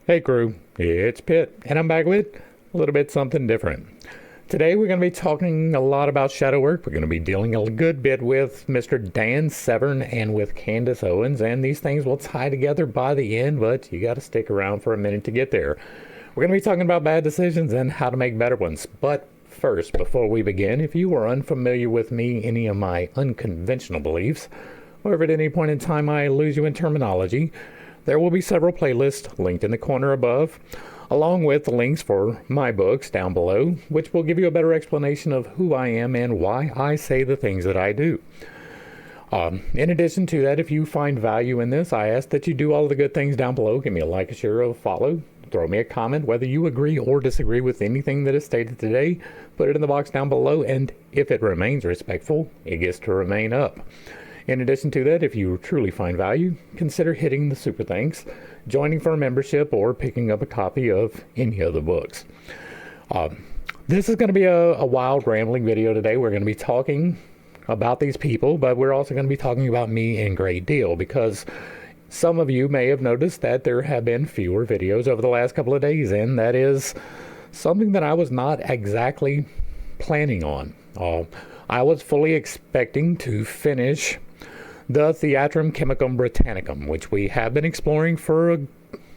Hey crew, it's Pitt, and I'm back with a little bit something different. Today we're going to be talking a lot about shadow work. We're going to be dealing a good bit with Mr. Dan Severn and with Candace Owens, and these things will tie together by the end, but you got to stick around for a minute to get there. We're going to be talking about bad decisions and how to make better ones. But first, before we begin, if you are unfamiliar with me, any of my unconventional beliefs, or if at any point in time I lose you in terminology, there will be several playlists linked in the corner above, along with the links for my books down below, which will give you a better explanation of who I am and why I say the things that I do. In addition to that, if you find value in this, I ask that you do all the good things down below. Give me a like, a share, or a follow. Throw me a comment, whether you agree or disagree with anything that is stated today. Put it in the box down below, and if it remains respectful, it gets to remain up. In addition to that, if you truly find value, consider hitting the super thanks, joining for a membership, or picking up a copy of any of the books. This is going to be a wild, rambling video today. We're going to be talking about these people, but we're also going to be talking about me in great deal, because some of you may have noticed that there have been fewer videos over the last couple of days, and that is something that I was not exactly planning on. I was fully expecting to finish the Theatrum Chemicum Britannicum, which we have been exploring for a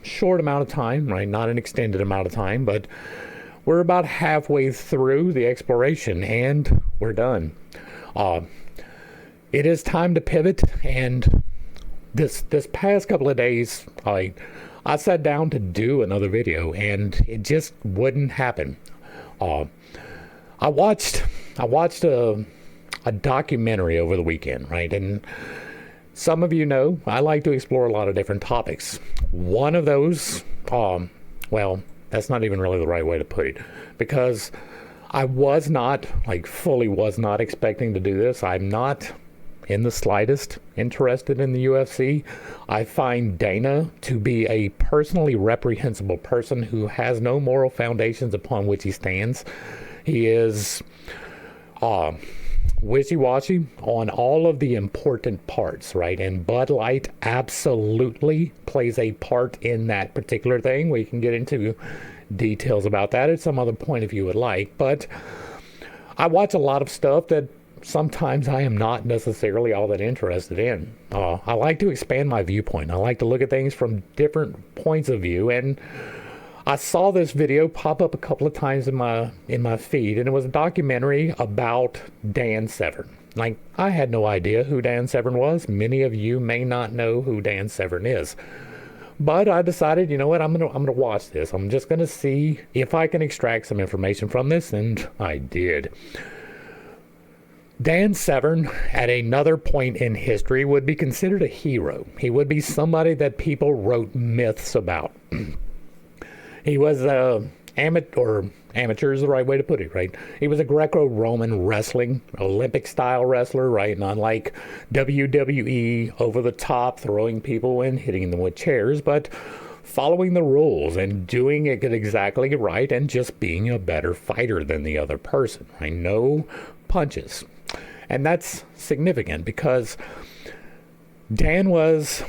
short amount of time, right? Not an extended amount of time, but we're about halfway through the exploration and we're done. It is time to pivot, and this past couple of days, I sat down to do another video and it just wouldn't happen. I watched a documentary over the weekend, right? And some of you know I like to explore a lot of different topics. One of those, well, that's not even really the right way to put it, because I was not, fully was not expecting to do this. I'm not in the slightest interested in the UFC. I find Dana to be a personally reprehensible person who has no moral foundations upon which he stands. He is wishy-washy on all of the important parts, right? And Bud Light absolutely plays a part in that particular thing. We can get into details about that at some other point if you would like. But I watch a lot of stuff that sometimes I am not necessarily all that interested in. I like to expand my viewpoint. I like to look at things from different points of view, and I saw this video pop up a couple of times in my feed, and it was a documentary about Dan Severn. I had no idea who Dan Severn was. Many of you may not know who Dan Severn is. But I decided, you know what, I'm gonna watch this. I'm just gonna see if I can extract some information from this, and I did. Dan Severn, at another point in history, would be considered a hero. He would be somebody that people wrote myths about. He was amateur is the right way to put it, right? He was a Greco-Roman wrestling, Olympic-style wrestler, right? Not like WWE, over the top, throwing people and hitting them with chairs, but following the rules and doing it exactly right and just being a better fighter than the other person, right? No punches. And that's significant because Dan was...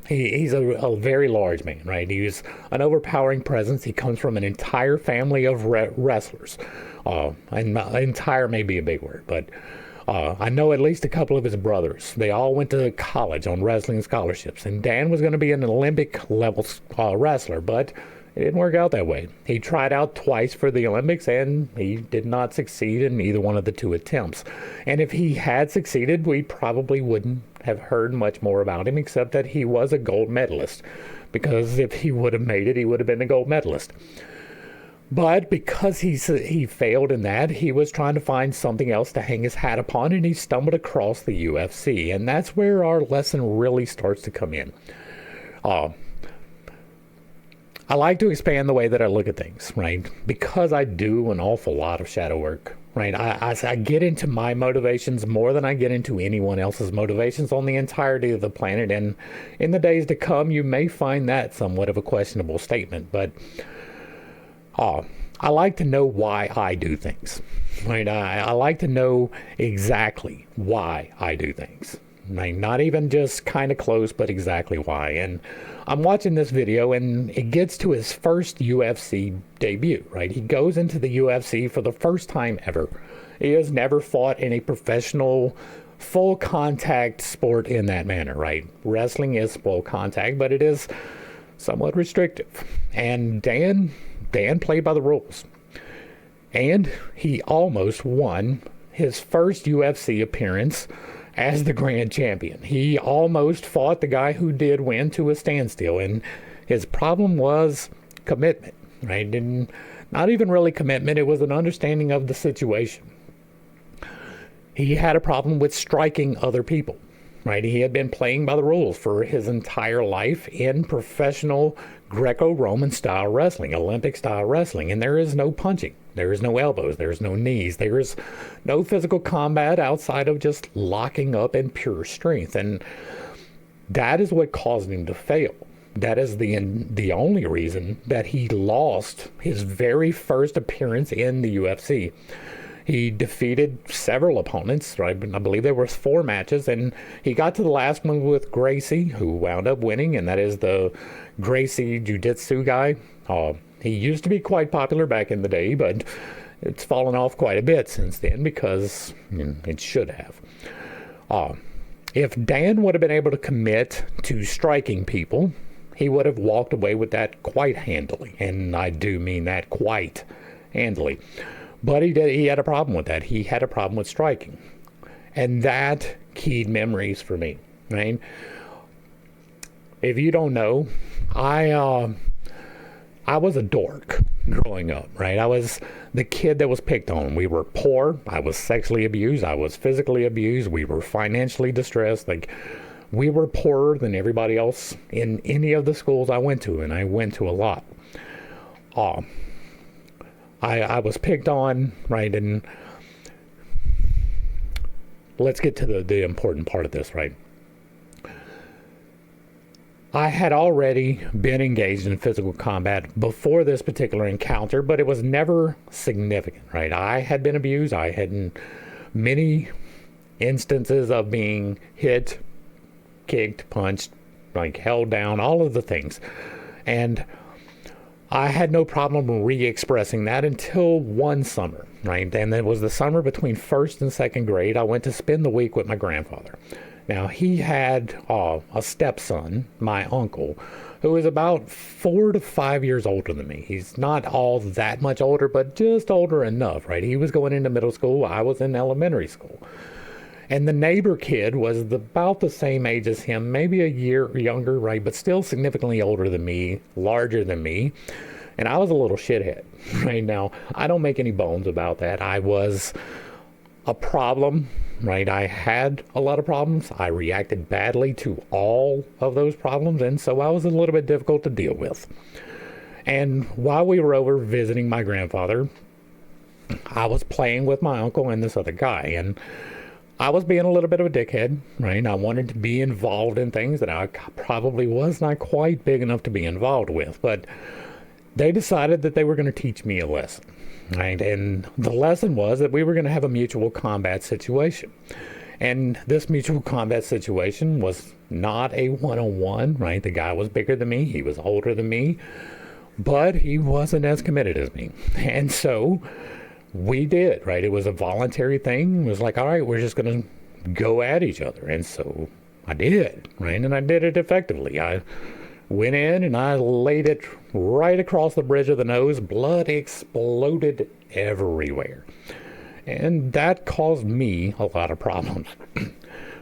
He's a very large man, right? He's an overpowering presence. He comes from an entire family of wrestlers. And entire may be a big word, but I know at least a couple of his brothers. They all went to college on wrestling scholarships. And Dan was going to be an Olympic-level wrestler, but it didn't work out that way. He tried out twice for the Olympics, and he did not succeed in either one of the two attempts. And if he had succeeded, we probably wouldn't have heard much more about him, except that he was a gold medalist. Because if he would have made it, he would have been a gold medalist. But because he failed in that, he was trying to find something else to hang his hat upon, and he stumbled across the UFC. And that's where our lesson really starts to come in. I like to expand the way that I look at things, right? Because I do an awful lot of shadow work, right? I get into my motivations more than I get into anyone else's motivations on the entirety of the planet. And in the days to come, you may find that somewhat of a questionable statement. But I like to know why I do things, right? I like to know exactly why I do things. Right? Not even just kind of close, but exactly why. And I'm watching this video, and it gets to his first UFC debut, right? He goes into the UFC for the first time ever. He has never fought in a professional, full contact sport in that manner, right? Wrestling is full contact, but it is somewhat restrictive. And Dan played by the rules. And he almost won his first UFC appearance as the grand champion. He almost fought the guy who did win to a standstill, and his problem was commitment, right? And not even really commitment, it was an understanding of the situation. He had a problem with striking other people, right? He had been playing by the rules for his entire life in professional Greco-Roman style wrestling, Olympic style wrestling, and there is no punching. There is no elbows. There is no knees. There is no physical combat outside of just locking up in pure strength. And that is what caused him to fail. That is the only reason that he lost his very first appearance in the UFC. He defeated several opponents, right? I believe there were 4 matches, and he got to the last one with Gracie, who wound up winning, and that is the Gracie Jiu-Jitsu guy. He used to be quite popular back in the day, but it's fallen off quite a bit since then because it should have. If Dan would have been able to commit to striking people, he would have walked away with that quite handily, and I do mean that quite handily. But he had a problem with that. He had a problem with striking. And that keyed memories for me, right? If you don't know, I was a dork growing up, right? I was the kid that was picked on. We were poor. I was sexually abused. I was physically abused. We were financially distressed. Like, we were poorer than everybody else in any of the schools I went to, and I went to a lot. I was picked on, right? And let's get to the important part of this, right? I had already been engaged in physical combat before this particular encounter, but it was never significant, right? I had been abused. I had many instances of being hit, kicked, punched, like held down, all of the things. And I had no problem re-expressing that until one summer, right? And it was the summer between 1st and 2nd grade. I went to spend the week with my grandfather. Now, he had a stepson, my uncle, who is about 4 to 5 years older than me. He's not all that much older, but just older enough, right? He was going into middle school. I was in elementary school. And the neighbor kid was about the same age as him, maybe a year younger, right? But still significantly older than me, larger than me. And I was a little shithead, right? Now, I don't make any bones about that. I was a problem, right? I had a lot of problems. I reacted badly to all of those problems. And so I was a little bit difficult to deal with. And while we were over visiting my grandfather, I was playing with my uncle and this other guy. And I was being a little bit of a dickhead, right? I wanted to be involved in things that I probably was not quite big enough to be involved with, but they decided that they were going to teach me a lesson, right? And the lesson was that we were going to have a mutual combat situation. And this mutual combat situation was not a one-on-one, right? The guy was bigger than me. He was older than me, but he wasn't as committed as me. And so we did, right? It was a voluntary thing. It was like, all right, we're just going to go at each other. And so I did, right? And I did it effectively. I went in and I laid it right across the bridge of the nose. Blood exploded everywhere. And that caused me a lot of problems.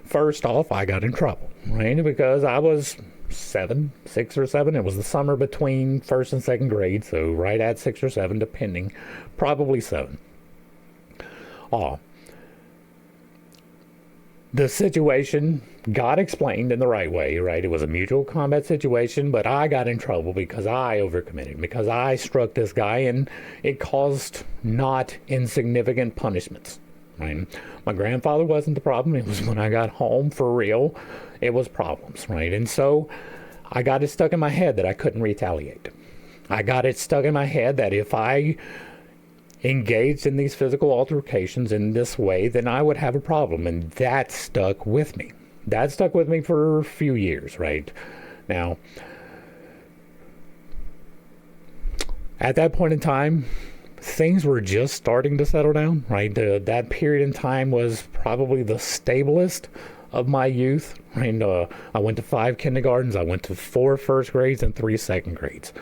First off, I got in trouble, right? Because I was 6 or 7. It was the summer between 1st and 2nd grade, so right at 6 or 7, depending, probably 7. The situation got explained in the right way, right? It was a mutual combat situation, but I got in trouble because I overcommitted, because I struck this guy, and it caused not insignificant punishments, right? My grandfather wasn't the problem. It was when I got home for real, it was problems, right? And so I got it stuck in my head that I couldn't retaliate. I got it stuck in my head that if I engaged in these physical altercations in this way, then I would have a problem, and that stuck with me. that stuck with me for a few years, right? Now, at that point in time, things were just starting to settle down, right? That period in time was probably the stablest of my youth. And I went to 5 kindergartens, I went to 4 first grades and 3 second grades.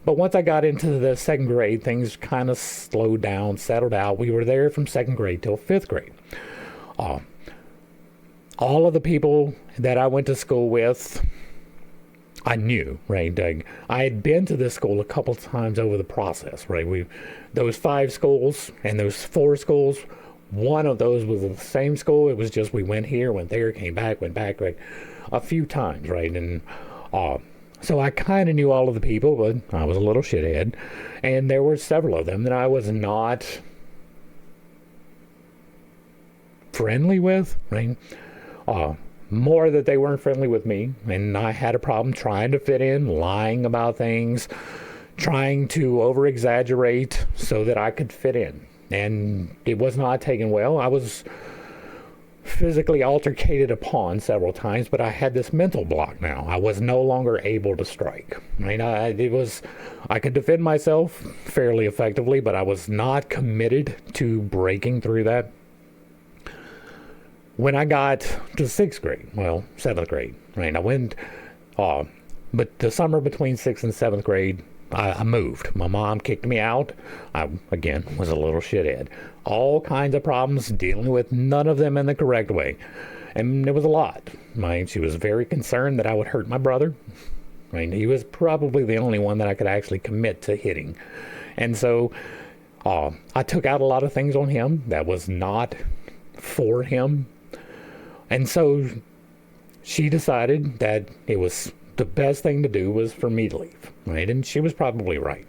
But once I got into the second grade, things kind of slowed down, settled out. We were there from second grade till 5th grade. All of the people that I went to school with, I knew, right? I had been to this school a couple times over the process, right? Those 5 schools and those 4 schools, one of those was the same school. It was just we went here, went there, came back, went back, right? A few times, right? And so I kind of knew all of the people, but I was a little shithead. And there were several of them that I was not friendly with, right? More that they weren't friendly with me. And I had a problem trying to fit in, lying about things, trying to over-exaggerate so that I could fit in. And it was not taken well. I was physically altercated upon several times, but I had this mental block now. I was no longer able to strike. Right? I could defend myself fairly effectively, but I was not committed to breaking through that. When I got to 6th grade, well, 7th grade, right? I went, but the summer between 6th and 7th grade, I moved. My mom kicked me out. I, again, was a little shithead. All kinds of problems, dealing with none of them in the correct way. And it was a lot. She was very concerned that I would hurt my brother. Right? He was probably the only one that I could actually commit to hitting. And so I took out a lot of things on him that was not for him. And so she decided that it was the best thing to do was for me to leave, right? And she was probably right.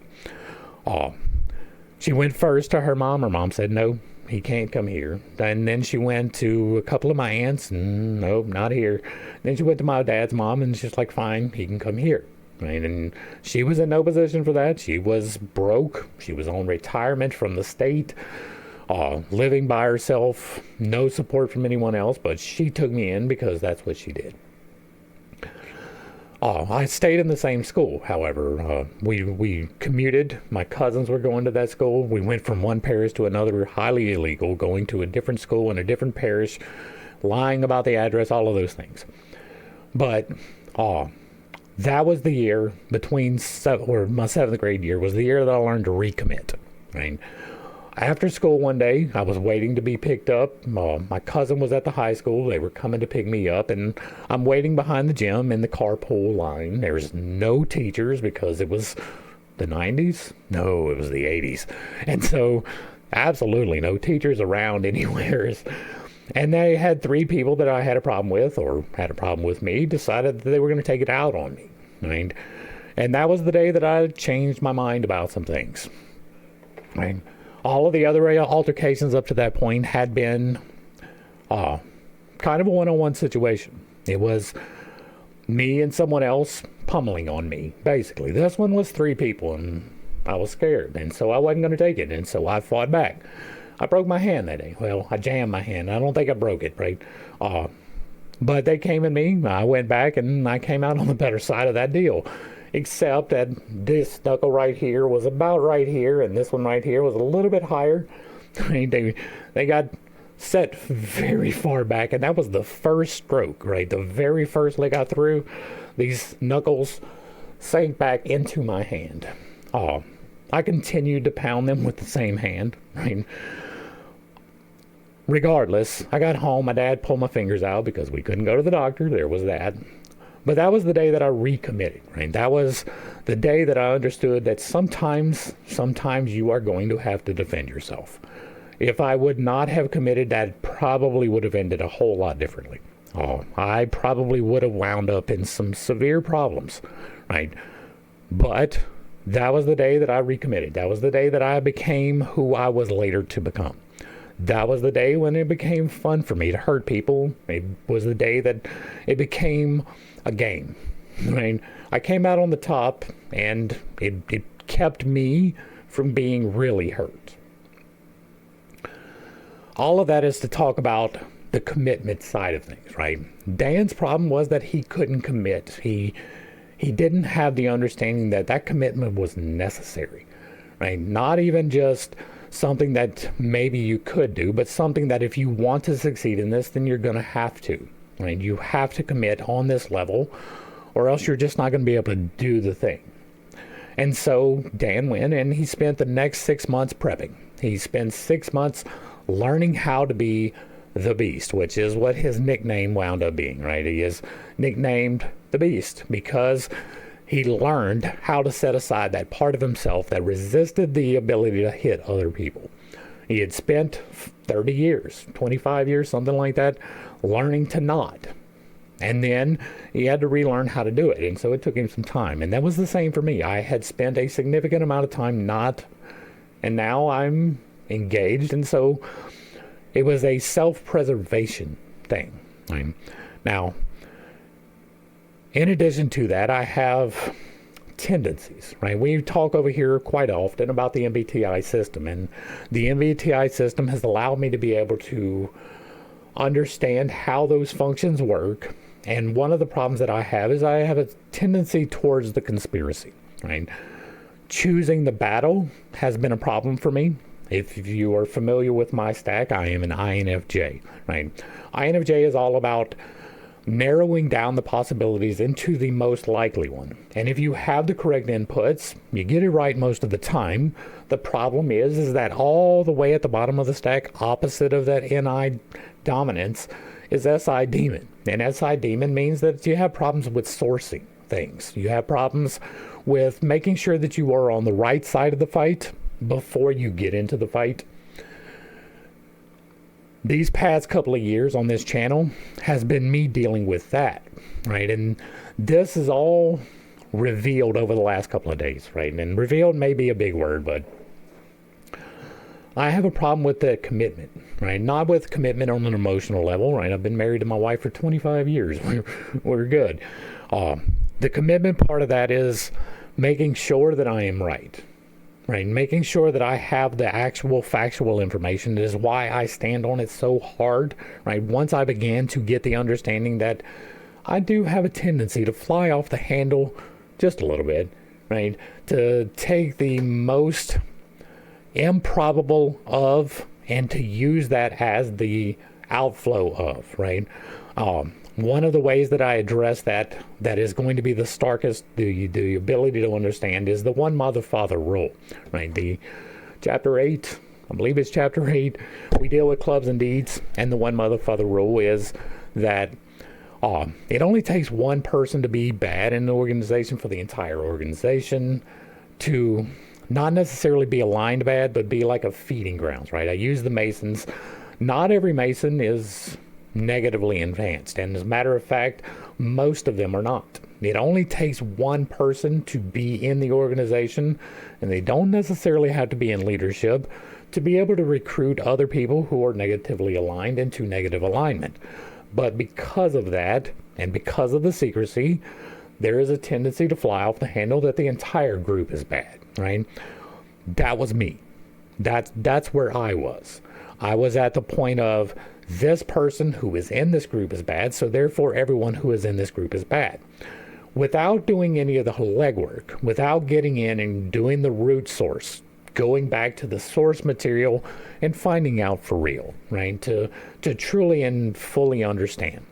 She went first to her mom. Her mom said, no, he can't come here. And then she went to a couple of my aunts, and nope, not here. Then she went to my dad's mom, and she's like, fine, he can come here. Right? And she was in no position for that. She was broke. She was on retirement from the state. Living by herself, no support from anyone else, but she took me in because that's what she did. I stayed in the same school, however. We commuted. My cousins were going to that school. We went from one parish to another, highly illegal, going to a different school in a different parish, lying about the address, all of those things. But that was the year between, my 7th grade year was the year that I learned to recommit. Right? After school one day, I was waiting to be picked up. My cousin was at the high school. They were coming to pick me up, and I'm waiting behind the gym in the carpool line. There's no teachers because it was the 90s? No, it was the 80s. And so absolutely no teachers around anywhere. And they had 3 people that I had a problem with, or had a problem with me, decided that they were going to take it out on me. Right? And that was the day that I changed my mind about some things. Right? All of the other altercations up to that point had been kind of a one-on-one situation. It was me and someone else pummeling on me, basically. This one was 3 people, and I was scared, and so I wasn't going to take it, and so I fought back. I broke my hand that day. Well, I jammed my hand. I don't think I broke it, right? But they came at me. I went back, and I came out on the better side of that deal. Except that this knuckle right here was about right here, and this one right here was a little bit higher. They got set very far back, and that was the first stroke, right? The very first leg I threw, these knuckles sank back into my hand. I continued to pound them with the same hand, right? Regardless, I got home. My dad pulled my fingers out because we couldn't go to the doctor. There was that. But that was the day that I recommitted, right? That was the day that I understood that sometimes you are going to have to defend yourself. If I would not have committed, that probably would have ended a whole lot differently. I probably would have wound up in some severe problems, right? But that was the day that I recommitted. That was the day that I became who I was later to become. That was the day when it became fun for me to hurt people. It was the day that it became a game. I came out on the top, and it kept me from being really hurt. All of that is to talk about the commitment side of things, right? Dan's problem was that he couldn't commit. He didn't have the understanding that that commitment was necessary, right? Not even just something that maybe you could do, but something that if you want to succeed in this, then you're going to have to, right? You have to commit on this level, or else you're just not going to be able to do the thing. And so Dan went and he spent the next 6 months prepping. He spent 6 months learning how to be the Beast, which is what his nickname wound up being, right? He is nicknamed the Beast because he learned how to set aside that part of himself that resisted the ability to hit other people. He had spent 30 years, 25 years, something like that, learning to not. And then he had to relearn how to do it. And so it took him some time. And that was the same for me. I had spent a significant amount of time not, and now I'm engaged. And so it was a self-preservation thing. Right? Now, in addition to that, I have tendencies, right? We talk over here quite often about the MBTI system, and the MBTI system has allowed me to be able to understand how those functions work. And one of the problems that I have is I have a tendency towards the conspiracy, right? Choosing the battle has been a problem for me. If you are familiar with my stack, I am an INFJ, right? INFJ is all about narrowing down the possibilities into the most likely one. And if you have the correct inputs, you get it right most of the time. The problem is that all the way at the bottom of the stack, opposite of that NI dominance, is SI demon. And SI demon means that you have problems with sourcing things. You have problems with making sure that you are on the right side of the fight before you get into the fight. These past couple of years on this channel has been me dealing with that, right? And this is all revealed over the last couple of days, right? And revealed may be a big word, but I have a problem with the commitment, right? Not with commitment on an emotional level, right? I've been married to my wife for 25 years. We're good. The commitment part of that is making sure that I am right. Right, making sure that I have the actual factual information is why I stand on it so hard, right? Once I began to get the understanding that I do have a tendency to fly off the handle just a little bit, right? To take the most improbable of and to use that as the outflow of, right? One of the ways that I address that is going to be the starkest, the ability to understand, is the one mother father rule, right? The chapter 8, I believe it's chapter 8, we deal with clubs and deeds, and the one mother father rule is that it only takes one person to be bad in an organization for the entire organization to not necessarily be aligned bad, but be like a feeding grounds, right? I use the Masons. Not every Mason is negatively enhanced, and as a matter of fact, most of them are not. It only takes one person to be in the organization, and they don't necessarily have to be in leadership, to be able to recruit other people who are negatively aligned into negative alignment. But because of that, and because of the secrecy, there is a tendency to fly off the handle that the entire group is bad, right? That was me. That's where I was. I was at the point of, this person who is in this group is bad, so therefore everyone who is in this group is bad. Without doing any of the legwork, without getting in and doing the root source, going back to the source material and finding out for real, right? To truly and fully understand.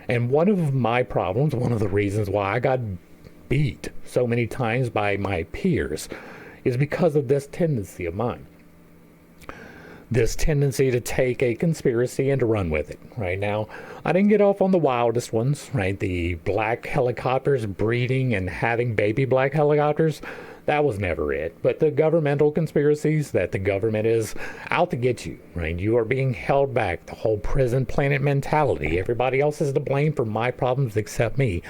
And one of my problems, one of the reasons why I got beat so many times by my peers, is because of this tendency of mine. This tendency to take a conspiracy and to run with it. Right now, I didn't get off on the wildest ones, right? The black helicopters breeding and having baby black helicopters, that was never it. But the governmental conspiracies that the government is out to get you, right? You are being held back. The whole prison planet mentality. Everybody else is to blame for my problems except me.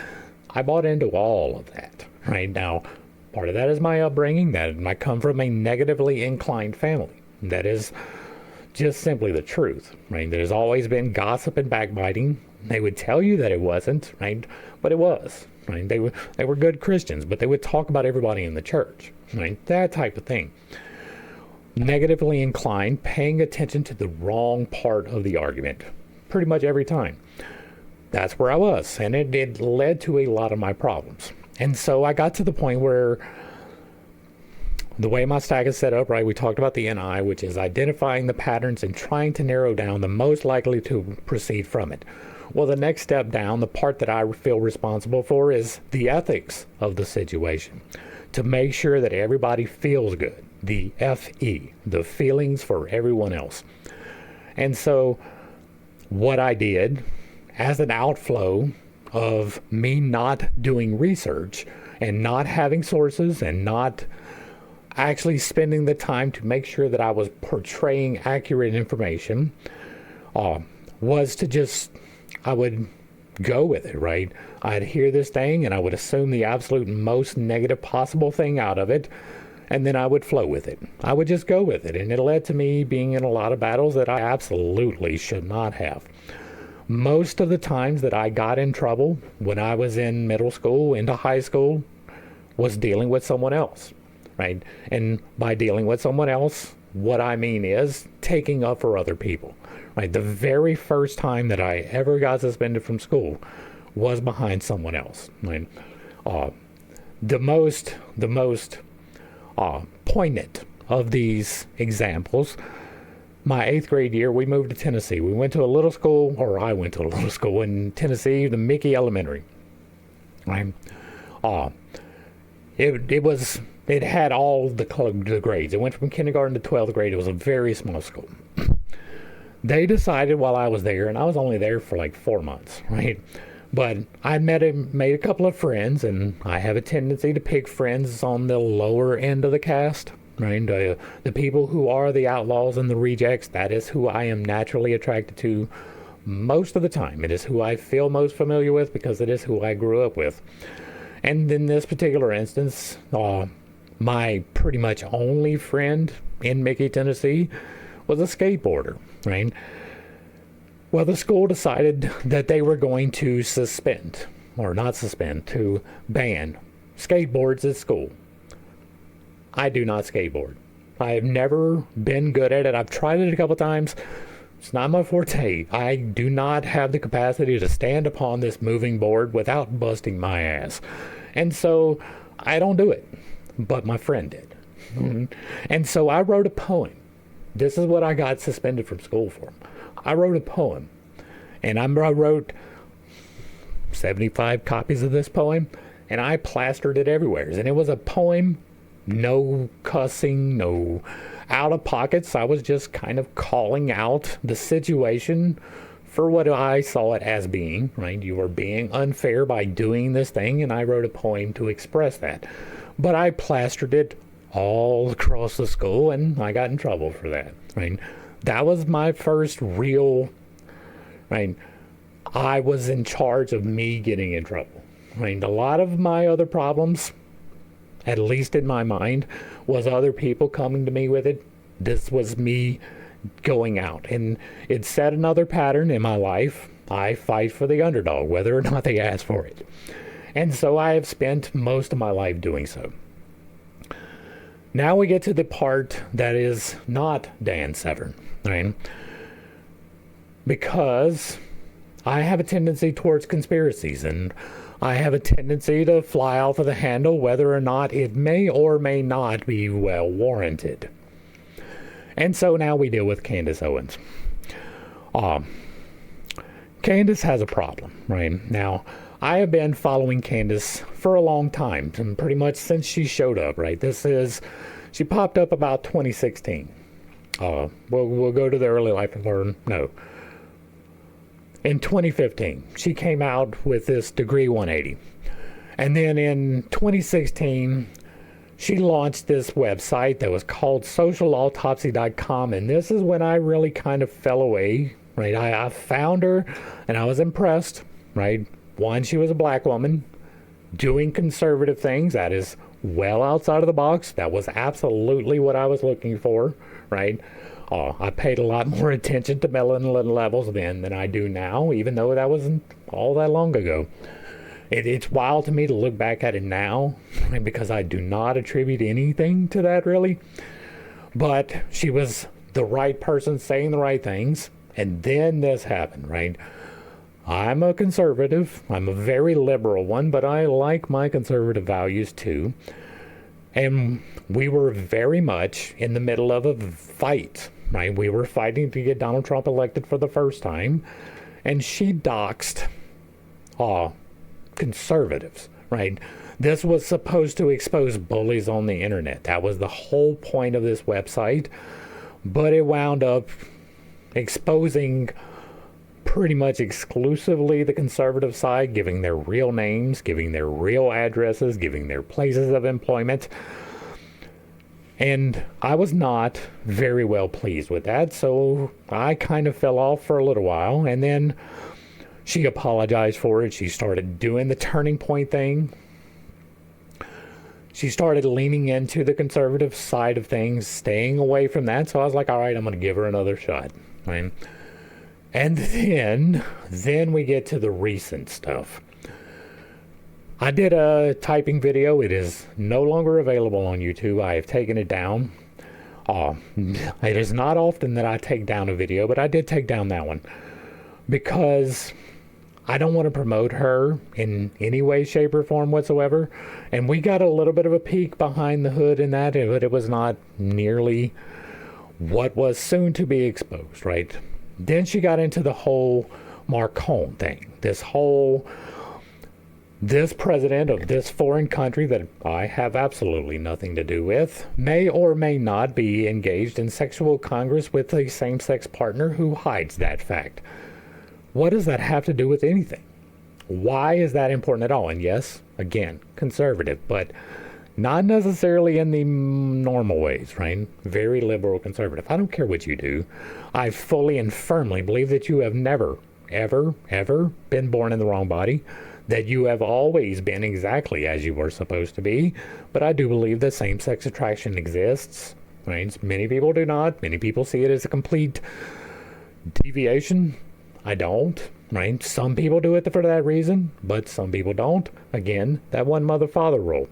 I bought into all of that, right? Now, part of that is my upbringing. That I come from a negatively inclined family. That is just simply the truth, right? There's always been gossip and backbiting. They would tell you that it wasn't, right? But it was, right? They were good Christians, but they would talk about everybody in the church, right? That type of thing. Negatively inclined, paying attention to the wrong part of the argument. pretty much every time. That's where I was, and it led to a lot of my problems. And so I got to the point where the way my stack is set up, right, we talked about the NI, which is identifying the patterns and trying to narrow down the most likely to proceed from it. Well, the next step down, the part that I feel responsible for, is the ethics of the situation, to make sure that everybody feels good. The FE, the feelings for everyone else. And so what I did, as an outflow of me not doing research and not having sources and not actually spending the time to make sure that I was portraying accurate information, was to just, I would go with it, right? I'd hear this thing and I would assume the absolute most negative possible thing out of it, and then I would flow with it. I would just go with it, and it led to me being in a lot of battles that I absolutely should not have. Most of the times that I got in trouble when I was in middle school into high school was dealing with someone else, right? And by dealing with someone else, what I mean is taking up for other people, right? The very first time that I ever got suspended from school was behind someone else. Right? The most poignant of these examples, my 8th grade year, we moved to Tennessee. We went to a little school, or I went to a little school in Tennessee, the Mickey Elementary. Right? It had all the grades. It went from kindergarten to 12th grade. It was a very small school. They decided while I was there, and I was only there for like 4 months, right? But I made a couple of friends, and I have a tendency to pick friends on the lower end of the cast, right? The people who are the outlaws and the rejects, that is who I am naturally attracted to most of the time. It is who I feel most familiar with because it is who I grew up with. And in this particular instance, my pretty much only friend in Mickey, Tennessee was a skateboarder, right? Well, the school decided that they were going to to ban skateboards at school. I do not skateboard. I have never been good at it. I've tried it a couple times. It's not my forte. I do not have the capacity to stand upon this moving board without busting my ass. And so I don't do it. But my friend did. Mm-hmm. And so I wrote a poem. This is what I got suspended from school for. I wrote a poem. And I wrote 75 copies of this poem, and I plastered it everywhere. And it was a poem, no cussing, no out of pockets. I was just kind of calling out the situation for what I saw it as being, right? You were being unfair by doing this thing, and I wrote a poem to express that. But I plastered it all across the school, and I got in trouble for that, right? That was my first real, right? I was in charge of me getting in trouble. Right? A lot of my other problems, at least in my mind, was other people coming to me with it. This was me going out. And it set another pattern in my life. I fight for the underdog, whether or not they ask for it. And so I have spent most of my life doing so. Now we get to the part that is not Dan Severn, right? Because I have a tendency towards conspiracies, and I have a tendency to fly off of the handle whether or not it may or may not be well warranted. And so now we deal with Candace Owens. Candace has a problem, right? Now, I have been following Candace for a long time, and pretty much since she showed up, right? She popped up about 2016. We'll go to the early life of her. No. In 2015, she came out with this Degree 180. And then in 2016, she launched this website that was called socialautopsy.com. And this is when I really kind of fell away, right? I found her and I was impressed, right? One, she was a black woman doing conservative things. That is well outside of the box. That was absolutely what I was looking for, right? I paid a lot more attention to melanin levels then than I do now, even though that wasn't all that long ago. It's wild to me to look back at it now, because I do not attribute anything to that really. But she was the right person saying the right things And then this happened, right? I'm a conservative. I'm a very liberal one, but I like my conservative values too. And we were very much in the middle of a fight, right? We were fighting to get Donald Trump elected for the first time. And she doxed conservatives, right? This was supposed to expose bullies on the internet. That was the whole point of this website. But it wound up exposing pretty much exclusively the conservative side, giving their real names, giving their real addresses, giving their places of employment. And I was not very well pleased with that, so I kind of fell off for a little while. And then she apologized for it. She started doing the turning point thing. She started leaning into the conservative side of things, staying away from that. So I was like, all right, I'm going to give her another shot. Right? And then we get to the recent stuff. I did a typing video. It is no longer available on YouTube. I have taken it down. It is not often that I take down a video, but I did take down that one because I don't want to promote her in any way, shape, or form whatsoever. And we got a little bit of a peek behind the hood in that, but it was not nearly what was soon to be exposed, right? Then she got into the whole Marcon thing. This president of this foreign country that I have absolutely nothing to do with may or may not be engaged in sexual congress with a same-sex partner who hides that fact. What does that have to do with anything? Why is that important at all? And yes, again, conservative, but not necessarily in the normal ways, right? Very liberal conservative. I don't care what you do. I fully and firmly believe that you have never, ever, ever been born in the wrong body, that you have always been exactly as you were supposed to be. But I do believe that same-sex attraction exists, right? Many people do not. Many people see it as a complete deviation. I don't, right? Some people do it for that reason, but some people don't. Again, that one mother-father rule.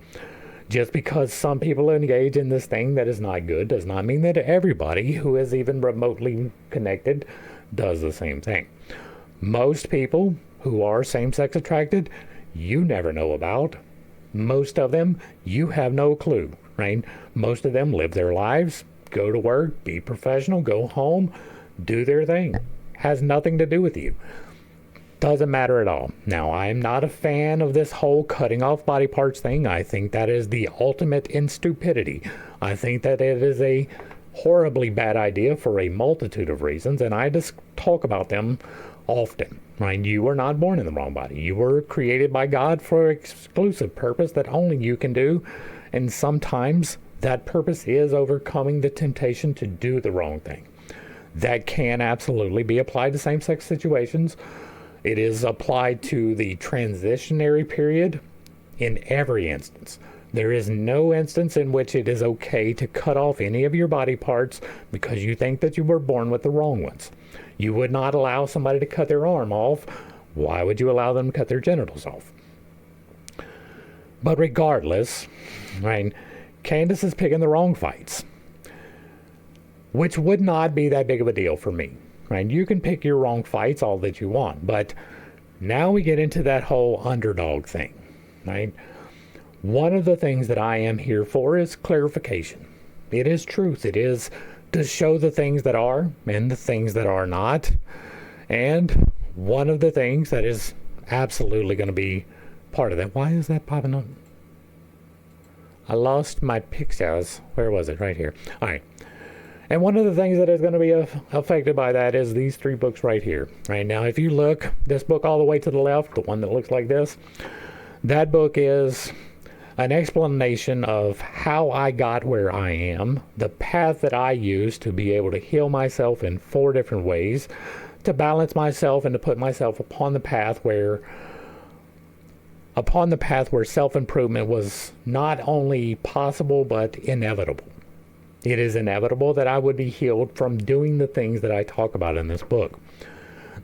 Just because some people engage in this thing that is not good does not mean that everybody who is even remotely connected does the same thing. Most people who are same-sex attracted, you never know about. Most of them, you have no clue, right? Most of them live their lives, go to work, be professional, go home, do their thing. Has nothing to do with you. Doesn't matter at all. Now, I'm not a fan of this whole cutting off body parts thing. I think that is the ultimate in stupidity. I think that it is a horribly bad idea for a multitude of reasons, and I just talk about them often. Right? You were not born in the wrong body. You were created by God for an exclusive purpose that only you can do, and sometimes that purpose is overcoming the temptation to do the wrong thing. That can absolutely be applied to same-sex situations. It is applied to the transitionary period in every instance. There is no instance in which it is okay to cut off any of your body parts because you think that you were born with the wrong ones. You would not allow somebody to cut their arm off. Why would you allow them to cut their genitals off? But regardless, right, Candace is picking the wrong fights, which would not be that big of a deal for me. Right? You can pick your wrong fights all that you want, but now we get into that whole underdog thing, right? One of the things that I am here for is clarification. It is truth. It is to show the things that are and the things that are not. And one of the things that is absolutely going to be part of that. Why is that popping up? I lost my pictures. Where was it? Right here. All right. And one of the things that is going to be affected by that is these three books right here. Right now, if you look, this book all the way to the left, the one that looks like this, that book is an explanation of how I got where I am, the path that I used to be able to heal myself in 4 different ways, to balance myself and to put myself upon the path where self-improvement was not only possible but inevitable. It is inevitable that I would be healed from doing the things that I talk about in this book.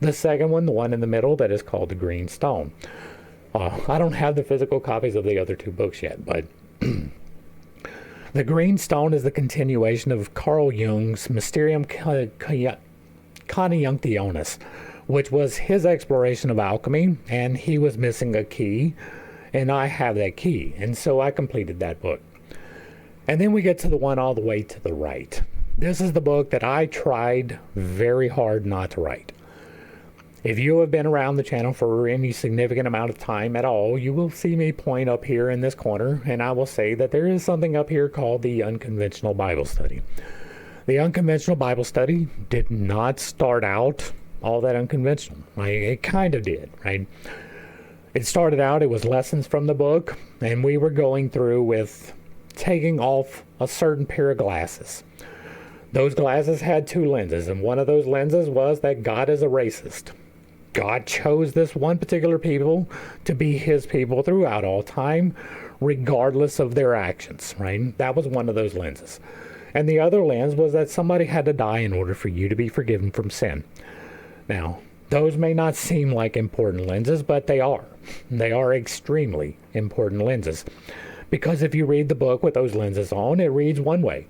The second one, the one in the middle, that is called The Green Stone. I don't have the physical copies of the other 2 books yet, but The Green Stone is the continuation of Carl Jung's Mysterium Conjunctionis, which was his exploration of alchemy, and he was missing a key, and I have that key, and so I completed that book. And then we get to the one all the way to the right. This is the book that I tried very hard not to write. If you have been around the channel for any significant amount of time at all, you will see me point up here in this corner, and I will say that there is something up here called the Unconventional Bible Study. The Unconventional Bible Study did not start out all that unconventional. It kind of did, right? It started out, it was lessons from the book, and we were going through with taking off a certain pair of glasses. Those glasses had two lenses, and one of those lenses was that God is a racist. God chose this one particular people to be his people throughout all time, regardless of their actions, right? That was one of those lenses. And the other lens was that somebody had to die in order for you to be forgiven from sin. Now, those may not seem like important lenses, but they are. They are extremely important lenses. Because if you read the book with those lenses on, it reads one way.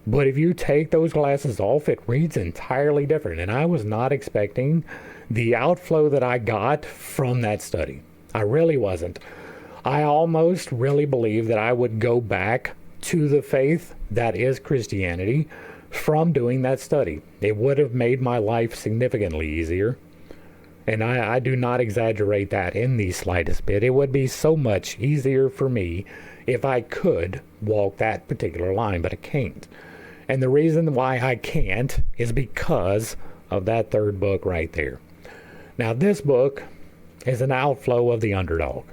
But if you take those glasses off, it reads entirely different. And I was not expecting the outflow that I got from that study. I really wasn't. I almost really believed that I would go back to the faith that is Christianity from doing that study. It would have made my life significantly easier. And I do not exaggerate that in the slightest bit. It would be so much easier for me if I could walk that particular line, but I can't. And the reason why I can't is because of that third book right there. Now, this book is an outflow of the underdog,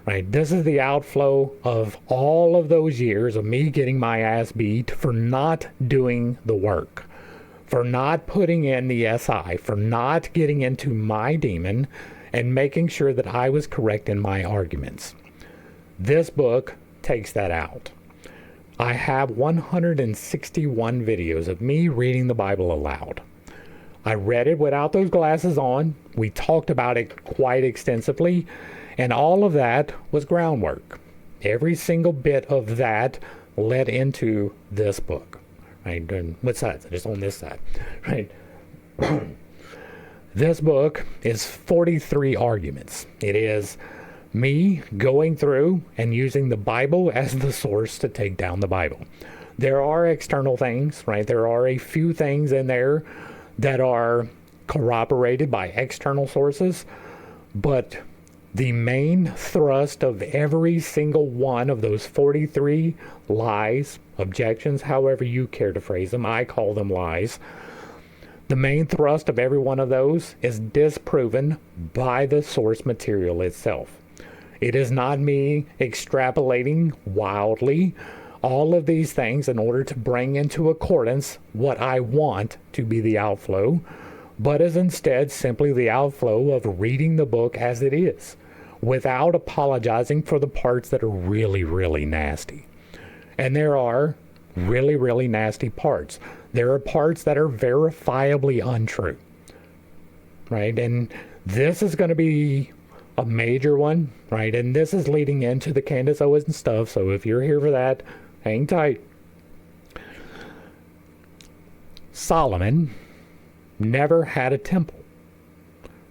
right? This is the outflow of all of those years of me getting my ass beat for not doing the work, for not putting in the SI, for not getting into my demon and making sure that I was correct in my arguments. This book takes that out. I have 161 videos of me reading the Bible aloud. I read it without those glasses on. We talked about it quite extensively, and all of that was groundwork. Every single bit of that led into this book. Right? And what side? Just on this side. Right? This book is 43 arguments. It is me going through and using the Bible as the source to take down the Bible. There are external things, right? There are a few things in there that are corroborated by external sources, but the main thrust of every single one of those 43 lies, objections, however you care to phrase them, I call them lies. The main thrust of every one of those is disproven by the source material itself. It is not me extrapolating wildly all of these things in order to bring into accordance what I want to be the outflow, but is instead simply the outflow of reading the book as it is, without apologizing for the parts that are really, really nasty. And there are really, really nasty parts. There are parts that are verifiably untrue, right? And this is going to be a major one, right? And this is leading into the Candace Owens stuff, so if you're here for that, hang tight. Solomon never had a temple,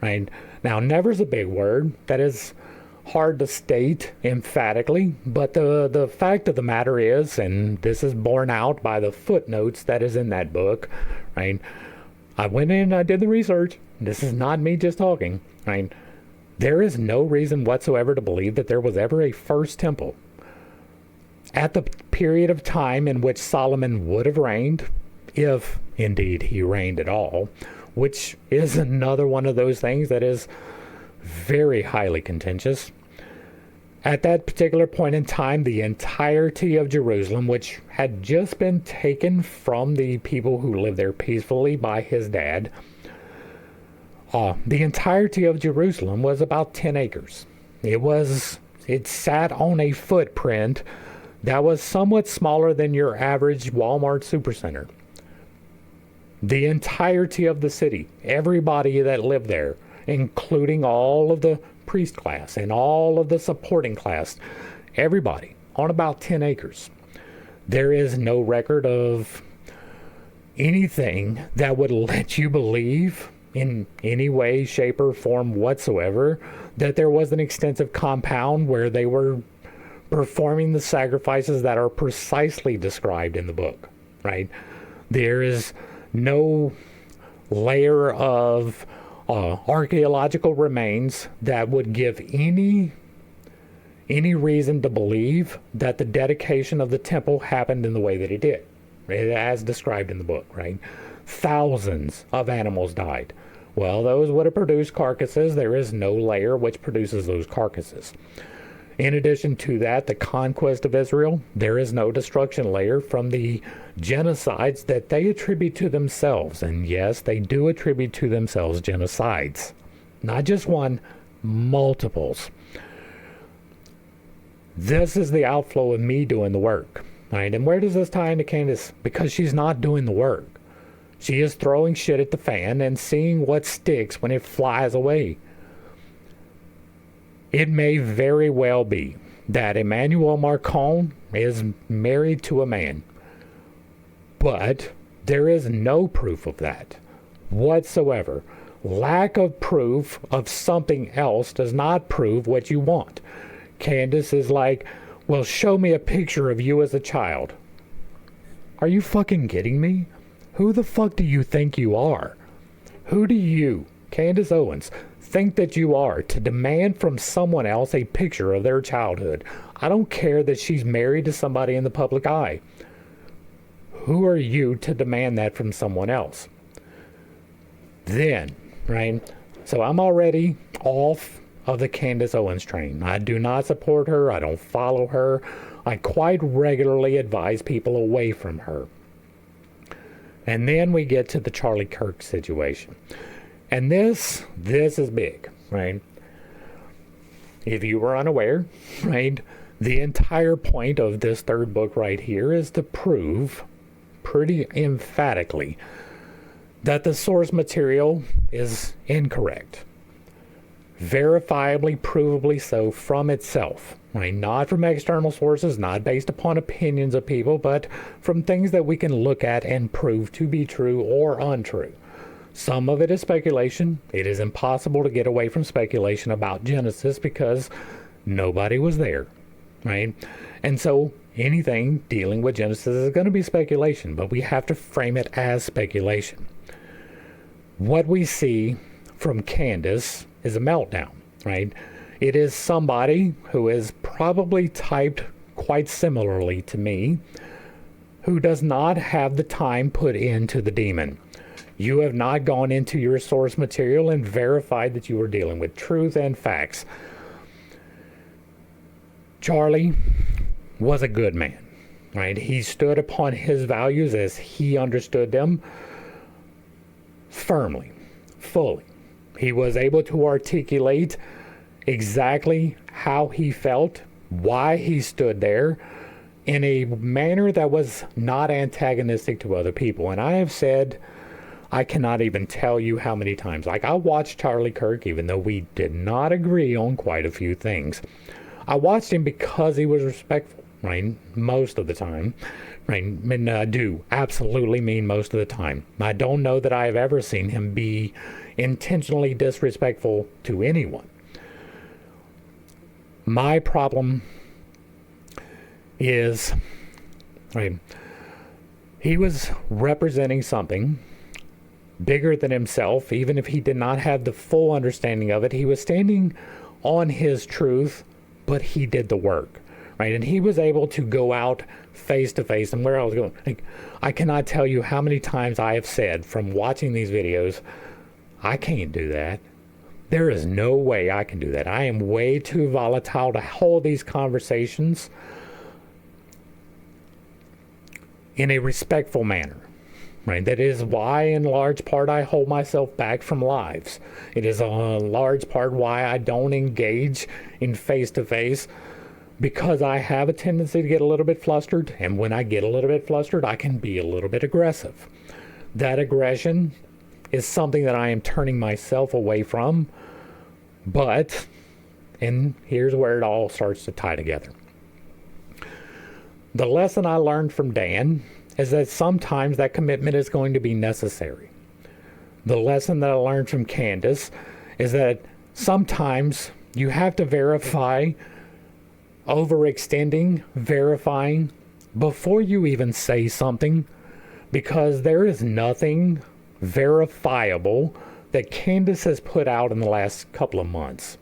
right? Now, never is a big word. That is hard to state emphatically, but the fact of the matter is, and this is borne out by the footnotes that is in that book, right? I went in and I did the research. This is not me just talking, right? There is no reason whatsoever to believe that there was ever a first temple. At the period of time in which Solomon would have reigned, if indeed he reigned at all, which is another one of those things that is very highly contentious. At that particular point in time, the entirety of Jerusalem, which had just been taken from the people who lived there peacefully by his dad, the entirety of Jerusalem was about 10 acres. It sat on a footprint that was somewhat smaller than your average Walmart supercenter. The entirety of the city, everybody that lived there, including all of the priest class and all of the supporting class, everybody on about 10 acres. There is no record of anything that would let you believe in any way, shape, or form whatsoever that there was an extensive compound where they were performing the sacrifices that are precisely described in the book, right? There is no layer of archaeological remains that would give any reason to believe that the dedication of the temple happened in the way that it did, as described in the book, right? Thousands of animals died. Well, those would have produced carcasses. There is no layer which produces those carcasses. In addition to that, the conquest of Israel, there is no destruction layer from the genocides that they attribute to themselves. And yes, they do attribute to themselves genocides. Not just one, multiples. This is the outflow of me doing the work. Right? And where does this tie into Candace? Because she's not doing the work. She is throwing shit at the fan and seeing what sticks when it flies away. It may very well be that Emmanuel Macron is married to a man. But there is no proof of that whatsoever. Lack of proof of something else does not prove what you want. Candace is like, well, show me a picture of you as a child. Are you fucking kidding me? Who the fuck do you think you are? Who do you, Candace Owens, think that you are to demand from someone else a picture of their childhood? I don't care that she's married to somebody in the public eye. Who are you to demand that from someone else? Then, right? So I'm already off of the Candace Owens train. I do not support her. I don't follow her. I quite regularly advise people away from her. And then we get to the Charlie Kirk situation. And this is big, right? If you were unaware, right, the entire point of this third book right here is to prove pretty emphatically that the source material is incorrect. Verifiably, provably so from itself, right? Not from external sources, not based upon opinions of people, but from things that we can look at and prove to be true or untrue. Some of it is speculation. It is impossible to get away from speculation about Genesis because nobody was there, right? And so anything dealing with Genesis is going to be speculation, but we have to frame it as speculation. What we see from Candace is a meltdown, right? It is somebody who is probably typed quite similarly to me, who does not have the time put into the demon. You have not gone into your source material and verified that you are dealing with truth and facts. Charlie was a good man, right? He stood upon his values as he understood them firmly, fully. He was able to articulate exactly how he felt, why he stood there, in a manner that was not antagonistic to other people. And I have said, I cannot even tell you how many times. Like, I watched Charlie Kirk, even though we did not agree on quite a few things. I watched him because he was respectful, right? Most of the time, right? And I do absolutely mean most of the time. I don't know that I have ever seen him be intentionally disrespectful to anyone. My problem is, right, he was representing something bigger than himself. Even if he did not have the full understanding of it, he was standing on his truth, but he did the work, right? And he was able to go out face to face. And where I was going, like, I cannot tell you how many times I have said from watching these videos, I can't do that. There is no way I can do that. I am way too volatile to hold these conversations in a respectful manner, right? That is why, in large part, I hold myself back from lives. It is a large part why I don't engage in face-to-face, because I have a tendency to get a little bit flustered, and when I get a little bit flustered, I can be a little bit aggressive. That aggression is something that I am turning myself away from, but, and here's where it all starts to tie together. The lesson I learned from Dan is that sometimes that commitment is going to be necessary. The lesson that I learned from Candace is that sometimes you have to verify, overextending, verifying before you even say something, because there is nothing verifiable that Candace has put out in the last couple of months.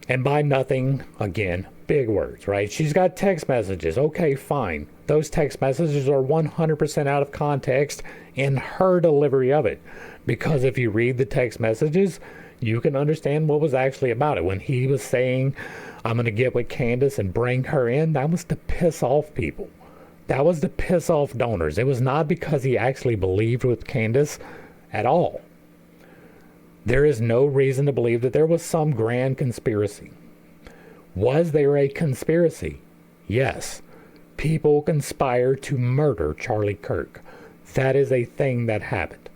And by nothing, again, big words, right? She's got text messages. Okay, fine. Those text messages are 100% out of context in her delivery of it. Because if you read the text messages, you can understand what was actually about it. When he was saying, I'm going to get with Candace and bring her in, that was to piss off people. That was to piss off donors. It was not because he actually believed with Candace at all. There is no reason to believe that there was some grand conspiracy. Was there a conspiracy? Yes. People conspired to murder Charlie Kirk. That is a thing that happened.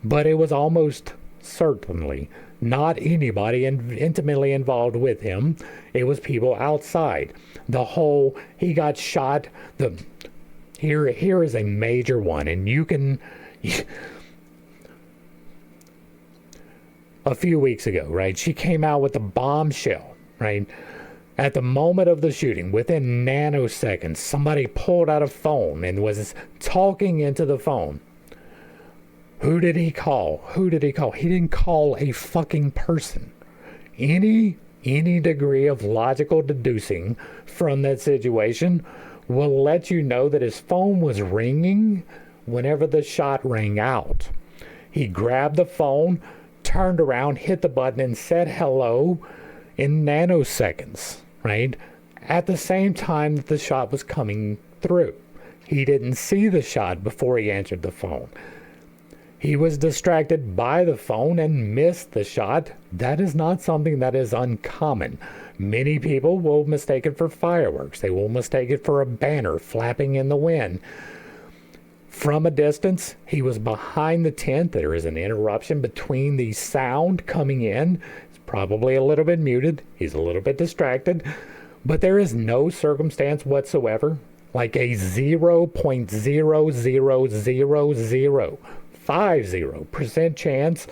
But it was almost certainly not anybody intimately involved with him. It was people outside. The whole, he got shot. Here is a major one, and you can... A few weeks ago, right, she came out with a bombshell, right? At the moment of the shooting, within nanoseconds, somebody pulled out a phone and was talking into the phone. Who did he call? Who did he call? He didn't call a fucking person. Any degree of logical deducing from that situation will let you know that his phone was ringing whenever the shot rang out. He grabbed the phone, turned around, hit the button, and said hello in nanoseconds, right? At the same time that the shot was coming through. He didn't see the shot before he answered the phone. He was distracted by the phone and missed the shot. That is not something that is uncommon. Many people will mistake it for fireworks. They will mistake it for a banner flapping in the wind. From a distance, he was behind the tent. There is an interruption between the sound coming in. It's probably a little bit muted. He's a little bit distracted. But there is no circumstance whatsoever, like a 0.0000050% chance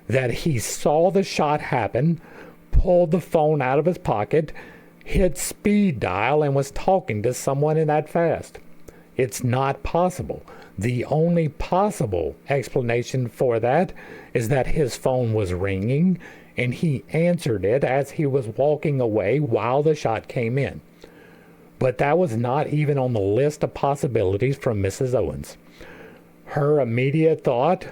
that he saw the shot happen, pulled the phone out of his pocket, hit speed dial, and was talking to someone in that fast. It's not possible. The only possible explanation for that is that his phone was ringing and he answered it as he was walking away while the shot came in. But that was not even on the list of possibilities from Mrs. Owens. Her immediate thought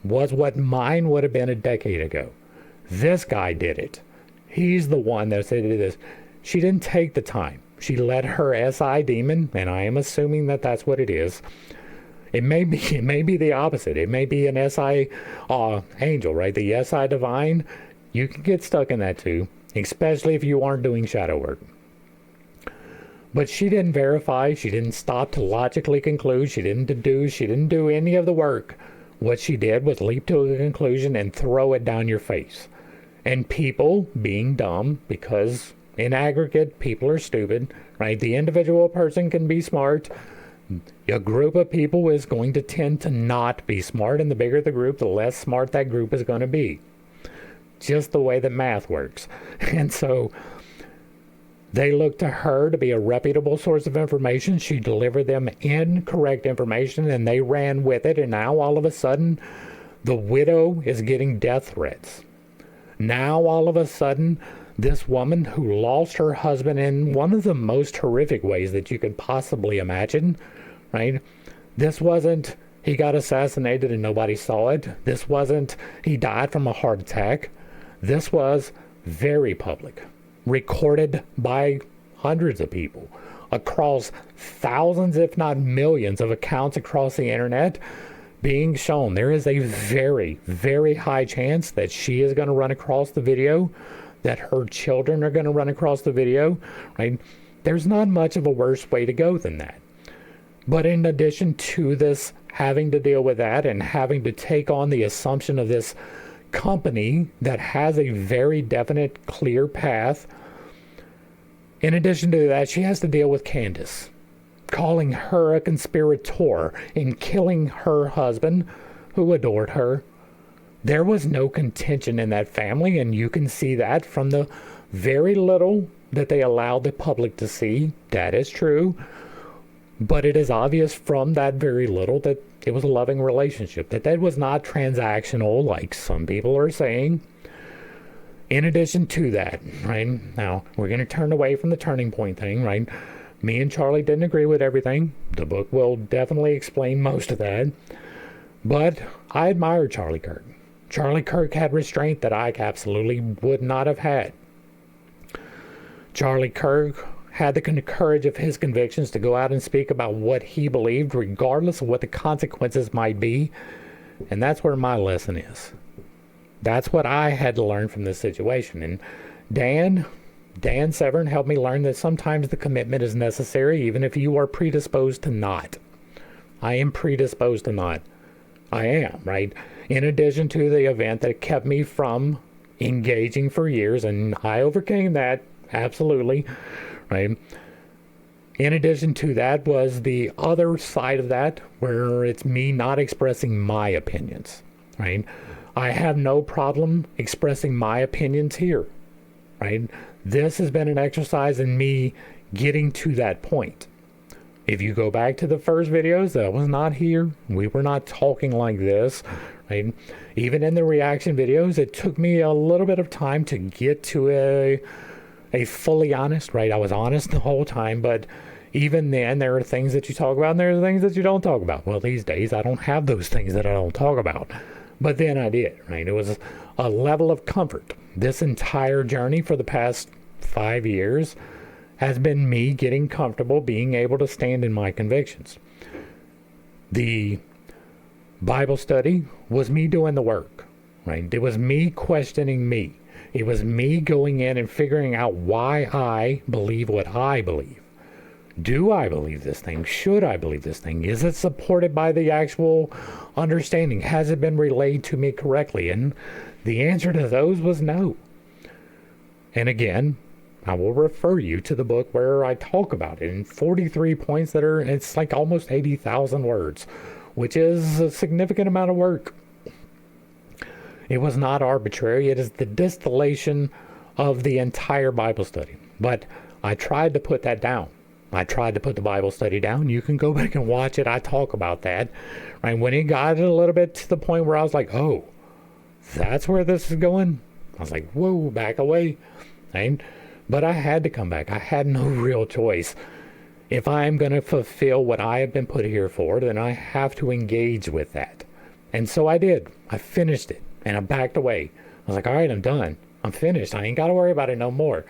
was what mine would have been a decade ago. This guy did it. He's the one that said this. She didn't take the time. She let her SI demon, and I am assuming that that's what it is. It may be the opposite. It may be an SI angel, right? The SI divine. You can get stuck in that too, especially if you aren't doing shadow work. But she didn't verify. She didn't stop to logically conclude. She didn't deduce. She didn't do any of the work. What she did was leap to a conclusion and throw it down your face. And people, being dumb, because in aggregate, people are stupid, right? The individual person can be smart. A group of people is going to tend to not be smart, and the bigger the group, the less smart that group is going to be. Just the way that math works. And so they looked to her to be a reputable source of information. She delivered them incorrect information, and they ran with it, and now all of a sudden, the widow is getting death threats. Now all of a sudden, this woman who lost her husband in one of the most horrific ways that you could possibly imagine, right? This wasn't he got assassinated and nobody saw it. This wasn't he died from a heart attack. This was very public, recorded by hundreds of people across thousands, if not millions, of accounts across the internet being shown. There is a very, very high chance that she is going to run across the video, that her children are going to run across the video, right? There's not much of a worse way to go than that. But in addition to this, having to deal with that and having to take on the assumption of this company that has a very definite, clear path, in addition to that, she has to deal with Candace. calling her a conspirator in killing her husband who adored her. There was no contention in that family, and you can see that from the very little that they allowed the public to see. That is true. But it is obvious from that very little that it was a loving relationship, that was not transactional like some people are saying. In addition to that, right, now we're going to turn away from the turning point thing, right? Me and Charlie didn't agree with everything. The book will definitely explain most of that. But I admire Charlie Kirk. Charlie Kirk had restraint that I absolutely would not have had. Charlie Kirk had the courage of his convictions to go out and speak about what he believed, regardless of what the consequences might be. And that's where my lesson is. That's what I had to learn from this situation. And Dan Severn helped me learn that sometimes the commitment is necessary, even if you are predisposed to not. I am predisposed to not. I am, right? In addition to the event that kept me from engaging for years, and I overcame that, absolutely, right? In addition to that was the other side of that, where it's me not expressing my opinions, right? I have no problem expressing my opinions here, right? This has been an exercise in me getting to that point. If you go back to the first videos, that was not here. We were not talking like this, right? Even in the reaction videos, it took me a little bit of time to get to a fully honest, right? I was honest the whole time, but even then, there are things that you talk about and there are things that you don't talk about. Well, these days, I don't have those things that I don't talk about. But then I did, right? It was a level of comfort. This entire journey for the past 5 years has been me getting comfortable being able to stand in my convictions. The Bible study was me doing the work, right? It was me questioning me. It was me going in and figuring out why I believe what I believe. Do I believe this thing? Should I believe this thing? Is it supported by the actual understanding? Has it been relayed to me correctly? And the answer to those was no. And again, I will refer you to the book where I talk about it in 43 points it's like almost 80,000 words, which is a significant amount of work. It was not arbitrary. It is the distillation of the entire Bible study. But I tried to put that down. I tried to put the Bible study down. You can go back and watch it. I talk about that. Right? When it got a little bit to the point where I was like, oh, that's where this is going. I was like, whoa, back away. Right? But I had to come back. I had no real choice. If I'm going to fulfill what I have been put here for, then I have to engage with that. And so I did. I finished it. And I backed away. I was like, all right, I'm done. I'm finished. I ain't got to worry about it no more.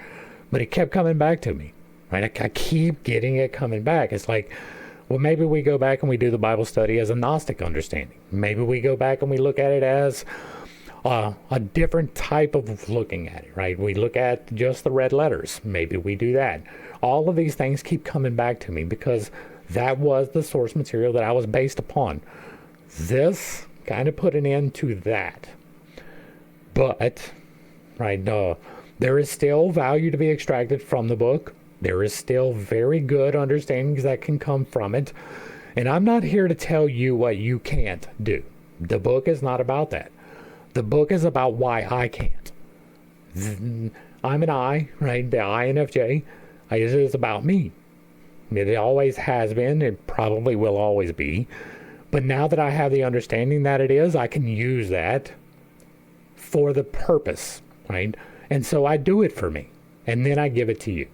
But it kept coming back to me. Right? I keep getting it coming back. It's like, well, maybe we go back and we do the Bible study as a Gnostic understanding. Maybe we go back and we look at it as a different type of looking at it, right? We look at just the red letters. Maybe we do that. All of these things keep coming back to me because that was the source material that I was based upon. This kind of put an end to that. But, right, there is still value to be extracted from the book. There is still very good understandings that can come from it. And I'm not here to tell you what you can't do. The book is not about that. The book is about why I can't. I'm an I, right? The INFJ. It is about me. It always has been. It probably will always be. But now that I have the understanding that it is, I can use that for the purpose, right? And so I do it for me. And then I give it to you.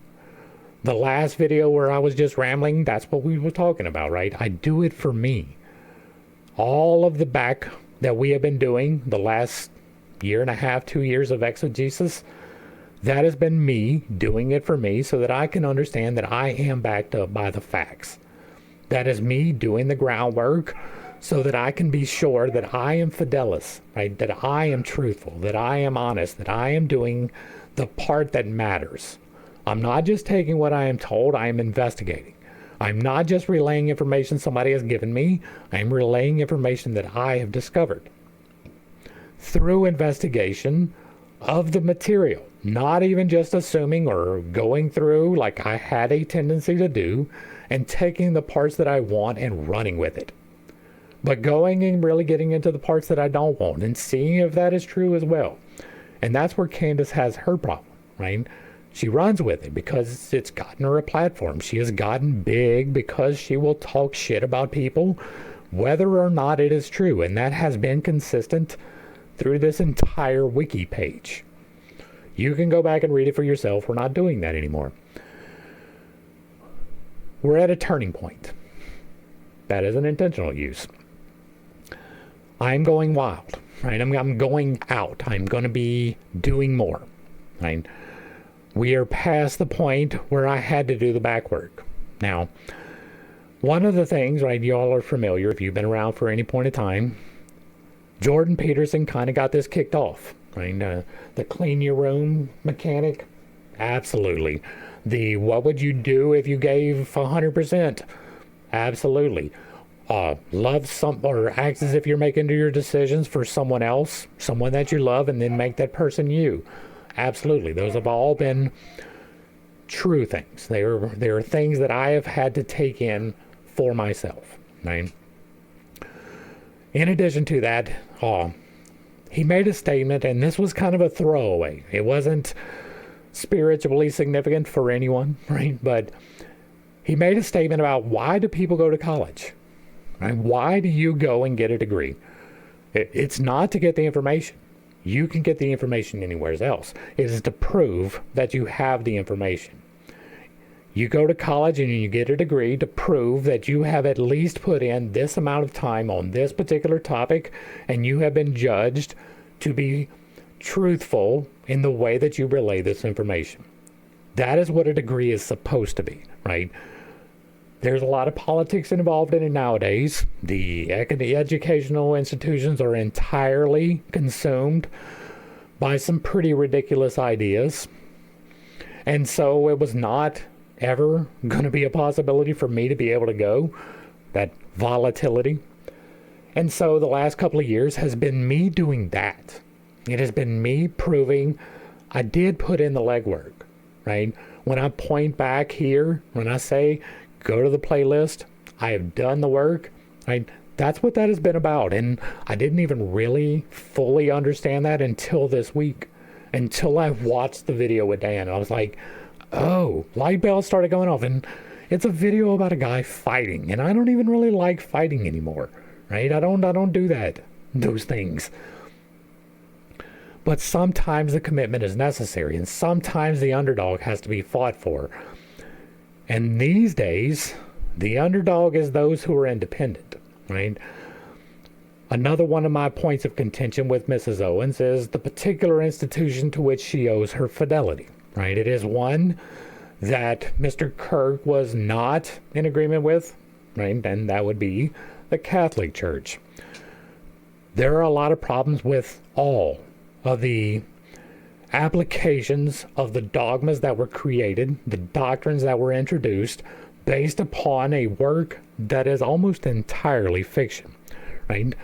The last video where I was just rambling, that's what we were talking about, right? I do it for me. All of the back that we have been doing the last 1.5 to 2 years of exegesis, that has been me doing it for me so that I can understand that I am backed up by the facts. That is me doing the groundwork so that I can be sure that I am fidelis, right? That I am truthful, that I am honest, that I am doing the part that matters. I'm not just taking what I am told, I am investigating. I'm not just relaying information somebody has given me, I'm relaying information that I have discovered through investigation of the material, Not even just assuming or going through like I had a tendency to do and taking the parts that I want and running with it. But going and really getting into the parts that I don't want and seeing if that is true as well. And that's where Candace has her problem, right? She runs with it because it's gotten her a platform. She has gotten big because she will talk shit about people, whether or not it is true. And that has been consistent through this entire wiki page. You can go back and read it for yourself. We're not doing that anymore. We're at a turning point. That is an intentional use. I'm going wild, right? I'm going out. I'm going to be doing more, right? We are past the point where I had to do the back work. Now, one of the things, right, y'all are familiar, if you've been around for any point of time, Jordan Peterson kind of got this kicked off, right? The clean your room mechanic, absolutely. The what would you do if you gave 100%? Absolutely. Love some or act as if you're making your decisions for someone else, someone that you love, and then make that person you. Absolutely. Those have all been true things. They are things that I have had to take in for myself. Right? In addition to that, he made a statement, and this was kind of a throwaway. It wasn't spiritually significant for anyone, right? But he made a statement about why do people go to college? Right? Why do you go and get a degree? It's not to get the information. You can get the information anywhere else. It is to prove that you have the information. You go to college and you get a degree to prove that you have at least put in this amount of time on this particular topic, and you have been judged to be truthful in the way that you relay this information. That is what a degree is supposed to be, right? There's a lot of politics involved in it nowadays. The educational institutions are entirely consumed by some pretty ridiculous ideas. And so it was not ever going to be a possibility for me to be able to go, that volatility. And so the last couple of years has been me doing that. It has been me proving I did put in the legwork, right? When I point back here, when I say, go to the playlist, I have done the work, right? That's what that has been about. And I didn't even really fully understand that until this week, until I watched the video with Dan. I was like, oh, light bells started going off. And it's a video about a guy fighting. And I don't even really like fighting anymore, right? I don't do those things. But sometimes the commitment is necessary, and sometimes the underdog has to be fought for. And these days, the underdog is those who are independent, right? Another one of my points of contention with Mrs. Owens is the particular institution to which she owes her fidelity, right? It is one that Mr. Kirk was not in agreement with, right? And that would be the Catholic Church. There are a lot of problems with all of the applications of the dogmas that were created, the doctrines that were introduced based upon a work that is almost entirely fiction, right?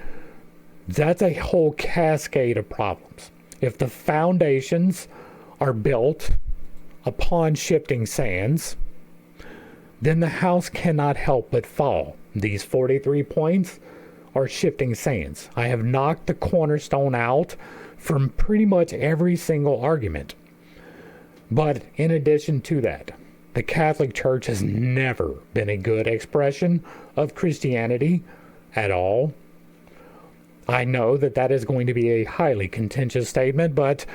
That's a whole cascade of problems. If the foundations are built upon shifting sands, then the house cannot help but fall. These 43 points are shifting sands. I have knocked the cornerstone out from pretty much every single argument. But in addition to that, the Catholic Church has never been a good expression of Christianity at all. I know that is going to be a highly contentious statement, but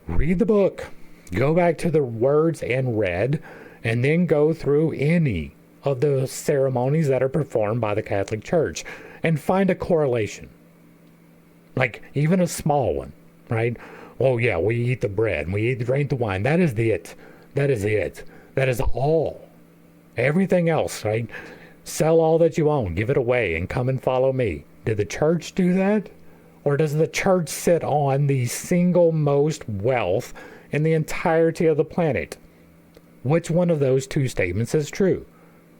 read the book. Go back to the words in red, and then go through any of the ceremonies that are performed by the Catholic Church and find a correlation. Like even a small one. Right? Oh yeah, we eat the bread and we drink the wine. That is it. That is it. That is all. Everything else, right? Sell all that you own, give it away, and come and follow me. Did the church do that? Or does the church sit on the single most wealth in the entirety of the planet? Which one of those two statements is true?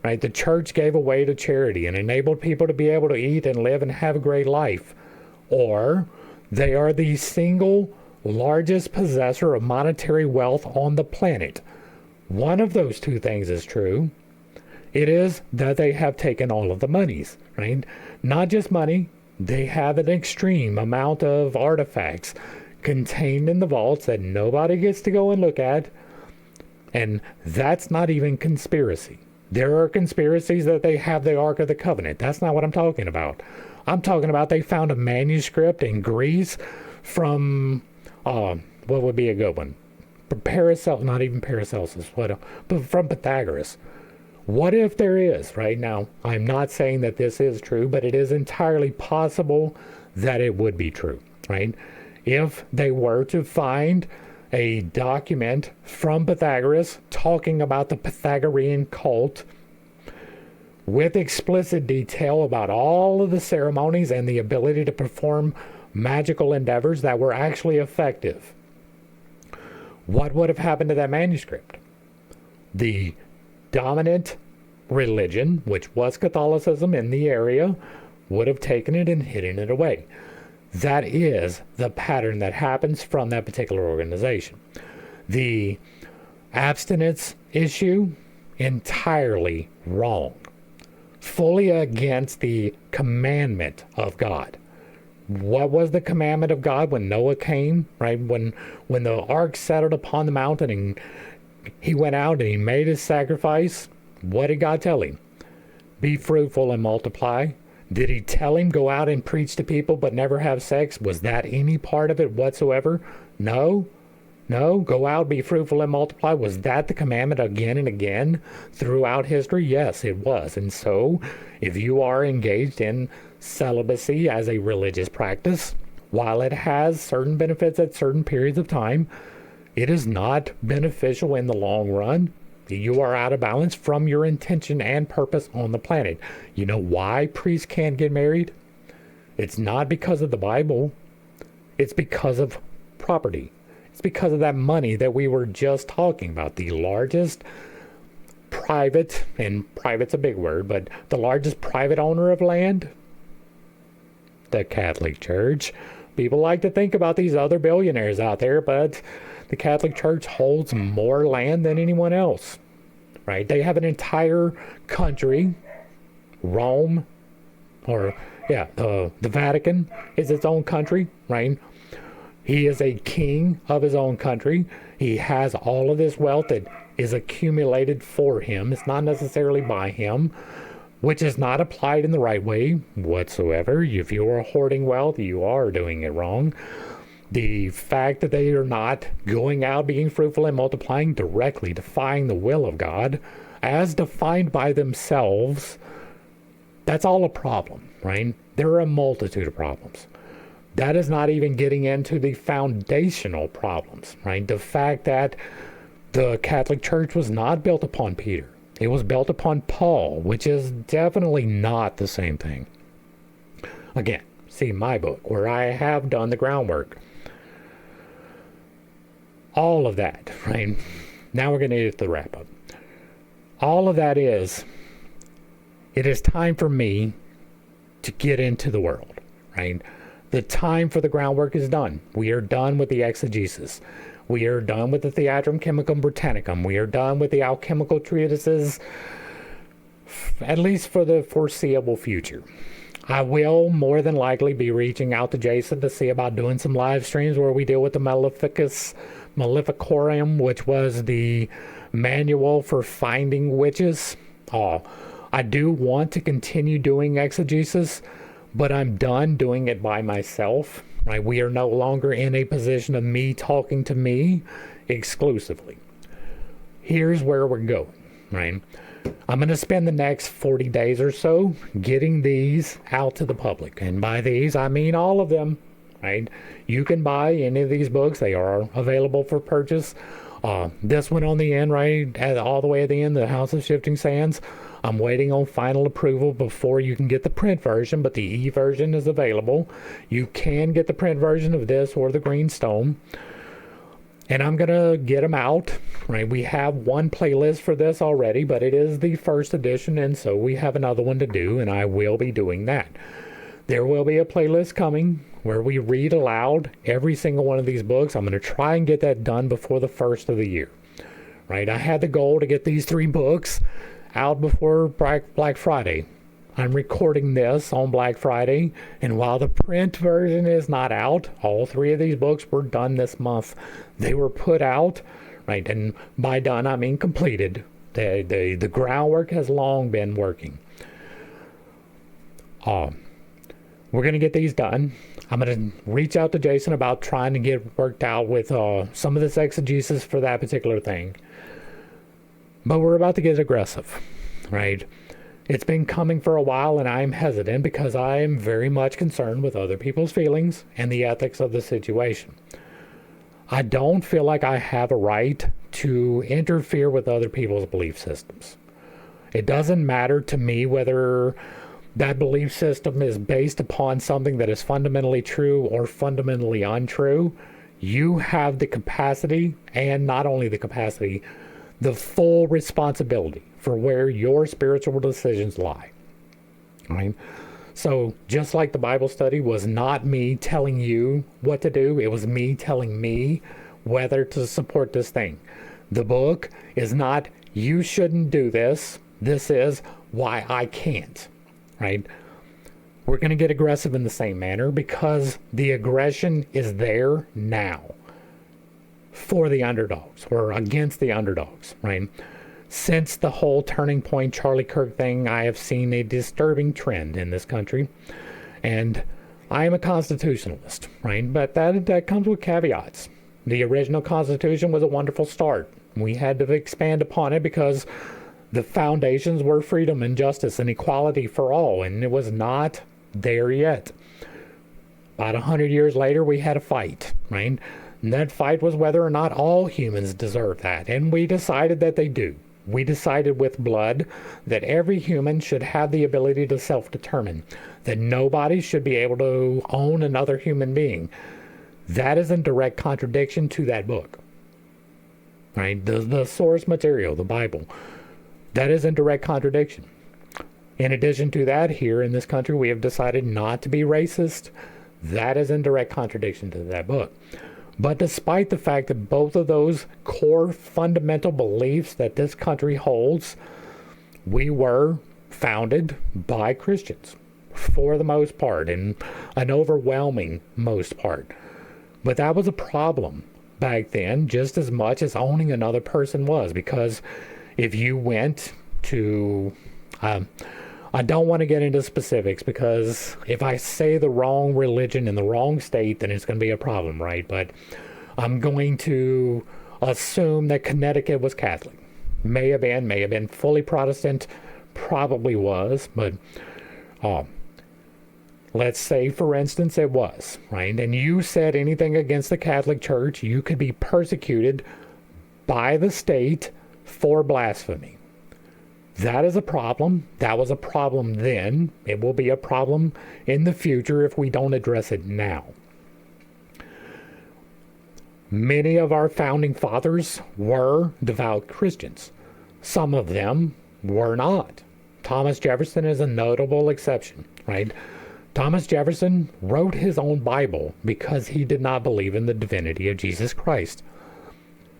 Right? The church gave away to charity and enabled people to be able to eat and live and have a great life. Or they are the single largest possessor of monetary wealth on the planet. One of those two things is true. It is that they have taken all of the monies, right? Not just money, they have an extreme amount of artifacts contained in the vaults that nobody gets to go and look at. And that's not even conspiracy. There are conspiracies that they have the Ark of the Covenant. That's not what I'm talking about. I'm talking about they found a manuscript in Greece from, what would be a good one? Paracelsus, not even Paracelsus, but from Pythagoras. What if there is, right? Now, I'm not saying that this is true, but it is entirely possible that it would be true, right? If they were to find a document from Pythagoras talking about the Pythagorean cult with explicit detail about all of the ceremonies and the ability to perform magical endeavors that were actually effective, what would have happened to that manuscript? The dominant religion, which was Catholicism in the area, would have taken it and hidden it away. That is the pattern that happens from that particular organization. The abstinence issue, entirely wrong. Fully against the commandment of God. What was the commandment of God when Noah came, right? When the ark settled upon the mountain and he went out and he made his sacrifice, what did God tell him? Be fruitful and multiply. Did he tell him go out and preach to people but never have sex? Was that any part of it whatsoever? No. Go out, be fruitful and multiply. Was that the commandment again and again throughout history? Yes, it was. And so if you are engaged in celibacy as a religious practice, while it has certain benefits at certain periods of time, it is not beneficial in the long run. You are out of balance from your intention and purpose on the planet. You know why priests can't get married? It's not because of the Bible. It's because of property. It's because of that money that we were just talking about. The largest private, and private's a big word, but the largest private owner of land, the Catholic Church. People like to think about these other billionaires out there, but the Catholic Church holds more land than anyone else, right? They have an entire country, Rome, the Vatican is its own country, right? He is a king of his own country. He has all of this wealth that is accumulated for him. It's not necessarily by him, which is not applied in the right way whatsoever. If you are hoarding wealth, you are doing it wrong. The fact that they are not going out being fruitful and multiplying directly, defying the will of God, as defined by themselves, that's all a problem, right? There are a multitude of problems. That is not even getting into the foundational problems, right? The fact that the Catholic Church was not built upon Peter. It was built upon Paul, which is definitely not the same thing. Again, see my book where I have done the groundwork. All of that, right? Now we're going to get to the wrap up. All of that is, it is time for me to get into the world, right? The time for the groundwork is done. We are done with the exegesis. We are done with the Theatrum Chemicum Britannicum. We are done with the alchemical treatises, at least for the foreseeable future. I will more than likely be reaching out to Jason to see about doing some live streams where we deal with the Maleficorum, which was the manual for finding witches. I do want to continue doing exegesis, but I'm done doing it by myself. Right? We are no longer in a position of me talking to me exclusively. Here's where we're going, right? I'm going to spend the next 40 days or so getting these out to the public. And by these, I mean all of them, right? You can buy any of these books. They are available for purchase. This one on the end, right, all the way at the end, The House of Shifting Sands. I'm waiting on final approval before you can get the print version, but the e-version is available. You can get the print version of this or the Green Stone. And I'm going to get them out, right? We have one playlist for this already, but it is the first edition, and so we have another one to do, and I will be doing that. There will be a playlist coming where we read aloud every single one of these books. I'm going to try and get that done before the first of the year. Right? I had the goal to get these 3 books out before Black Friday. I'm recording this on Black Friday, and while the print version is not out, all 3 of these books were done this month. They were put out, right? And by done, I mean completed. The groundwork has long been working. We're going to get these done. I'm going to reach out to Jason about trying to get worked out with some of this exegesis for that particular thing. But we're about to get aggressive, right? It's been coming for a while, and I'm hesitant because I am very much concerned with other people's feelings and the ethics of the situation. I don't feel like I have a right to interfere with other people's belief systems. It doesn't matter to me whether that belief system is based upon something that is fundamentally true or fundamentally untrue. You have the capacity, and not only the capacity, the full responsibility for where your spiritual decisions lie. Right? So just like the Bible study was not me telling you what to do, it was me telling me whether to support this thing. The book is not, you shouldn't do this. This is why I can't. Right? We're going to get aggressive in the same manner because the aggression is there now for the underdogs or against the underdogs, right? Since the whole Turning Point Charlie Kirk thing, I have seen a disturbing trend in this country. And I am a constitutionalist, right? But that comes with caveats. The original Constitution was a wonderful start. We had to expand upon it because the foundations were freedom and justice and equality for all, and it was not there yet. About 100 years later, we had a fight, right? And that fight was whether or not all humans deserve that, and we decided that they do. We decided with blood that every human should have the ability to self-determine, that nobody should be able to own another human being. That is in direct contradiction to that book, right? The source material, the Bible. That is in direct contradiction. In addition to that, here in this country, we have decided not to be racist. That is in direct contradiction to that book. But despite the fact that both of those core fundamental beliefs that this country holds, we were founded by Christians for the most part, in an overwhelming most part. But that was a problem back then just as much as owning another person was, because if you went to, I don't want to get into specifics because if I say the wrong religion in the wrong state, then it's going to be a problem, right? But I'm going to assume that Connecticut was Catholic. May have been fully Protestant, probably was, but let's say, for instance, it was, right? And you said anything against the Catholic Church, you could be persecuted by the state for blasphemy. That is a problem. That was a problem then. It will be a problem in the future if we don't address it now. Many of our founding fathers were devout Christians. Some of them were not. Thomas Jefferson is a notable exception, right? Thomas Jefferson wrote his own Bible because he did not believe in the divinity of Jesus Christ.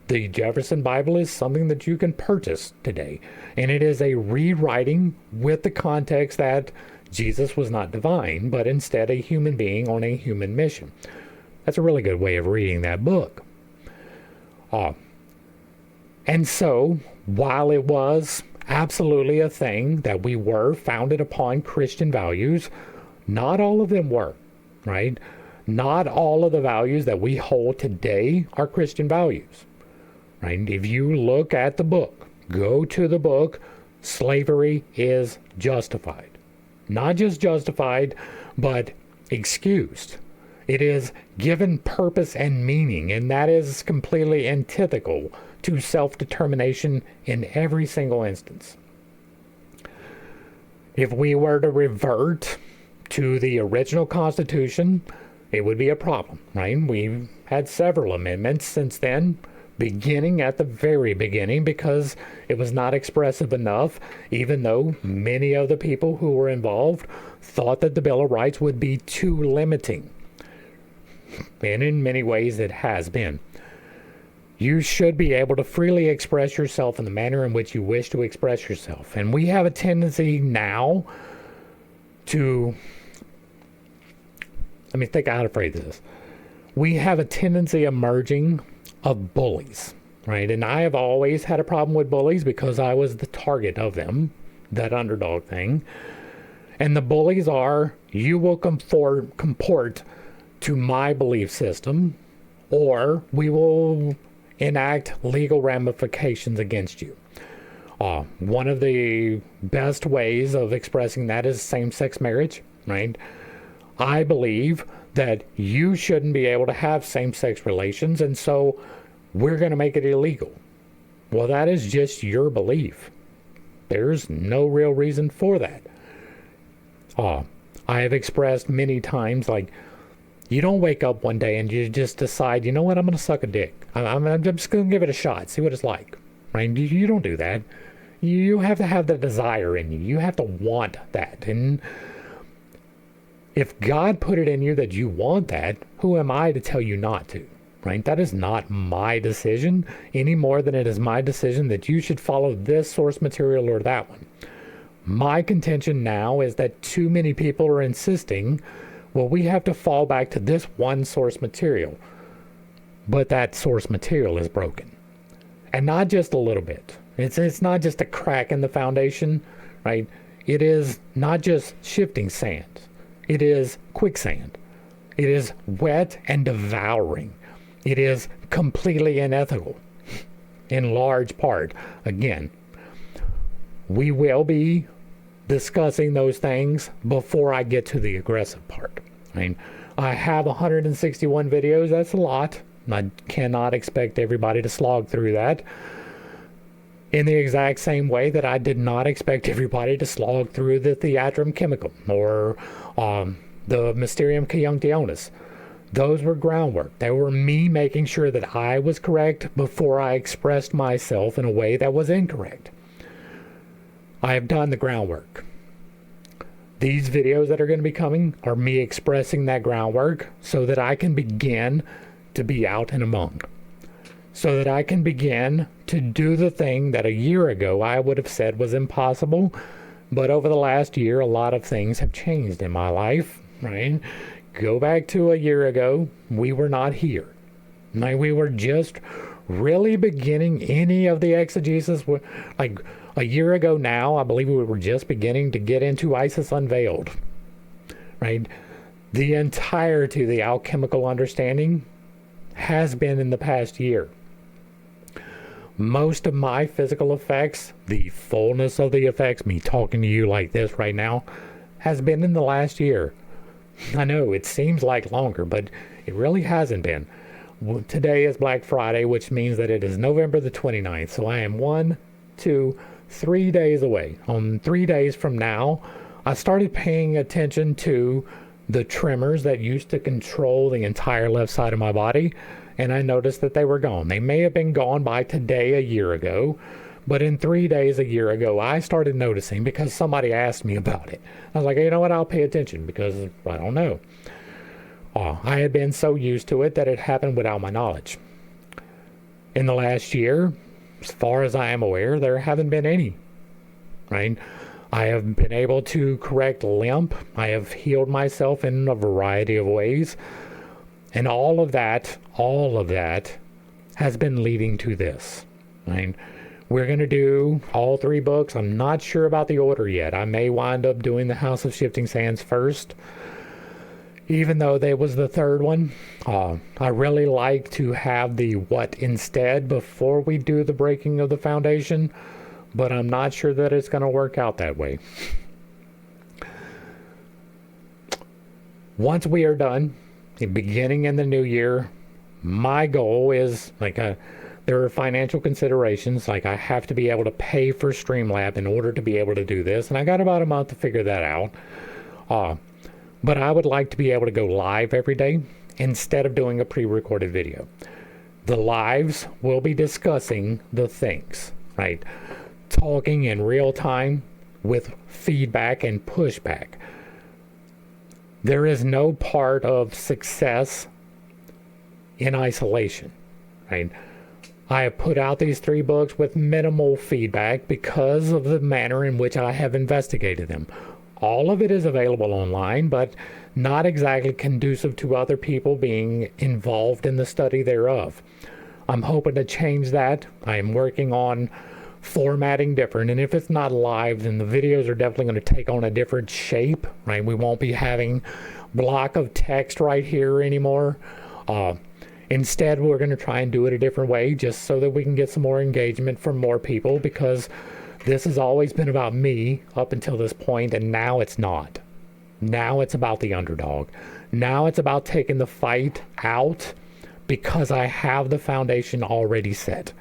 The Jefferson Bible is something that you can purchase today, and it is a rewriting with the context that Jesus was not divine, but instead a human being on a human mission. That's a really good way of reading that book. And so, while it was absolutely a thing that we were founded upon Christian values, not all of them were, right? Not all of the values that we hold today are Christian values. Right? If you look at the book, go to the book, slavery is justified. Not just justified, but excused. It is given purpose and meaning, and that is completely antithetical to self-determination in every single instance. If we were to revert to the original Constitution, it would be a problem, right? We've had several amendments since then, beginning at the very beginning, because it was not expressive enough, even though many of the people who were involved thought that the Bill of Rights would be too limiting. and in many ways it has been. You should be able to freely express yourself in the manner in which you wish to express yourself. And we have a tendency now to, let me think how to phrase this. We have a tendency emerging of bullies, right? And I have always had a problem with bullies because I was the target of them, that underdog thing. And the bullies are, you will comport to my belief system, or we will enact legal ramifications against you. One of the best ways of expressing that is same-sex marriage, right? I believe that you shouldn't be able to have same-sex relations, and so we're going to make it illegal. Well, that is just your belief. There's no real reason for that. I have expressed many times, like, you don't wake up one day and you just decide, you know what, I'm going to suck a dick. I'm just going to give it a shot, see what it's like. Right? You don't do that. You have to have the desire in you. You have to want that. And if God put it in you that you want that, who am I to tell you not to? Right? That is not my decision any more than it is my decision that you should follow this source material or that one. My contention now is that too many people are insisting, well, we have to fall back to this one source material. But that source material is broken. And not just a little bit. It's not just a crack in the foundation, right? It is not just shifting sand. It is quicksand. It is wet and devouring. It is completely unethical. In large part. Again, we will be discussing those things before I get to the aggressive part. I mean, I have 161 videos. That's a lot. I cannot expect everybody to slog through that in the exact same way that I did not expect everybody to slog through the Theatrum Chemical or the Mysterium Cunctionis. Those were groundwork. They were me making sure that I was correct before I expressed myself in a way that was incorrect. I have done the groundwork. These videos that are going to be coming are me expressing that groundwork so that I can begin to be out and among. So that I can begin to do the thing that a year ago I would have said was impossible. But over the last year, a lot of things have changed in my life, right? Go back to a year ago, we were not here. Like, we were just really beginning any of the exegesis. Like, a year ago now, I believe we were just beginning to get into Isis Unveiled, right? The entirety of the alchemical understanding has been in the past year. Most of my physical effects, the fullness of the effects, me talking to you like this right now, has been in the last year. I know it seems like longer, but it really hasn't been. Today is Black Friday, which means that it is November the 29th. So I am 3 days away. On 3 days from now, I started paying attention to the tremors that used to control the entire left side of my body, and I noticed that they were gone. They may have been gone by today a year ago, but in 3 days a year ago, I started noticing because somebody asked me about it. I was like, you know what, I'll pay attention because I don't know. I had been so used to it that it happened without my knowledge. In the last year, as far as I am aware, there haven't been any, right? I have been able to correct limp. I have healed myself in a variety of ways. And all of that has been leading to this, right? We're going to do all 3 books. I'm not sure about the order yet. I may wind up doing the House of Shifting Sands first, even though they was the 3rd one. I really like to have the what instead before we do the breaking of the foundation, but I'm not sure that it's going to work out that way. Once we are done, beginning in the new year, my goal is, there are financial considerations, like I have to be able to pay for Streamlab in order to be able to do this, and I got about a month to figure that out. But I would like to be able to go live every day instead of doing a pre-recorded video. The lives will be discussing the things, right? Talking in real time with feedback and pushback. There is no part of success in isolation, right? I have put out these 3 books with minimal feedback because of the manner in which I have investigated them. All of it is available online, but not exactly conducive to other people being involved in the study thereof. I'm hoping to change that. I am working on formatting different, and if it's not live, then the videos are definitely going to take on a different shape, right? We won't be having block of text right here anymore. Instead, we're going to try and do it a different way, just so that we can get some more engagement from more people, because this has always been about me up until this point, and now it's not. Now it's about the underdog. Now it's about taking the fight out, because I have the foundation already set.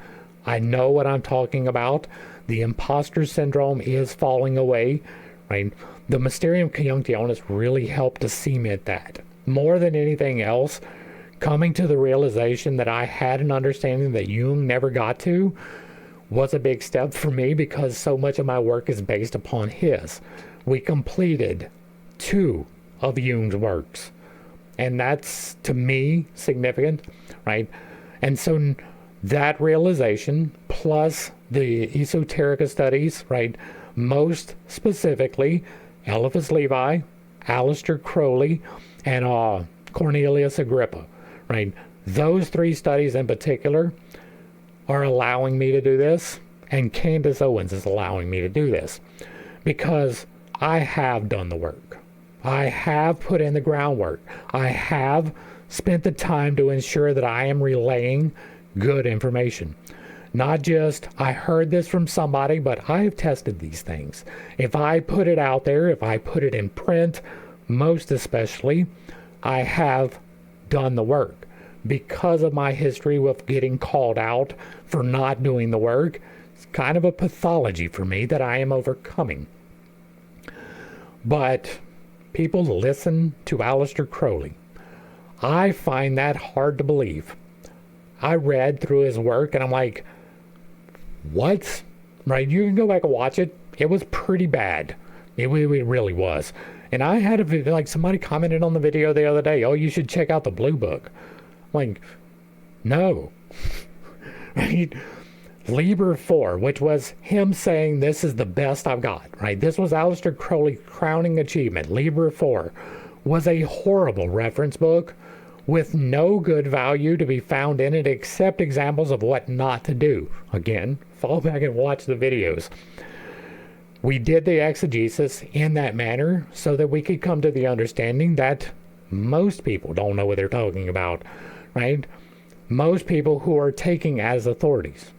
I know what I'm talking about. The imposter syndrome is falling away, right? The Mysterium Conjunctionis really helped to cement that. More than anything else, coming to the realization that I had an understanding that Jung never got to was a big step for me, because so much of my work is based upon his. We completed 2 of Jung's works, and that's, to me, significant, right? And so that realization, plus the Esoterica studies, right? Most specifically, Eliphas Levi, Aleister Crowley, and Cornelius Agrippa, right? Those 3 studies in particular are allowing me to do this, and Candace Owens is allowing me to do this, because I have done the work. I have put in the groundwork. I have spent the time to ensure that I am relaying good information. Not just, I heard this from somebody, but I have tested these things. If I put it out there, if I put it in print, most especially, I have done the work. Because of my history with getting called out for not doing the work, it's kind of a pathology for me that I am overcoming. But people listen to Aleister Crowley. I find that hard to believe. I read through his work and I'm like, what? Right? You can go back and watch it. It was pretty bad. It really was. And I had somebody commented on the video the other day, oh, you should check out the Blue Book. Like, no. Right? Liber 4, which was him saying this is the best I've got, right? This was Aleister Crowley's crowning achievement. Liber 4 was a horrible reference book with no good value to be found in it except examples of what not to do. Again, fall back and watch the videos. We did the exegesis in that manner so that we could come to the understanding that most people don't know what they're talking about, right? Most people who are taking as authorities.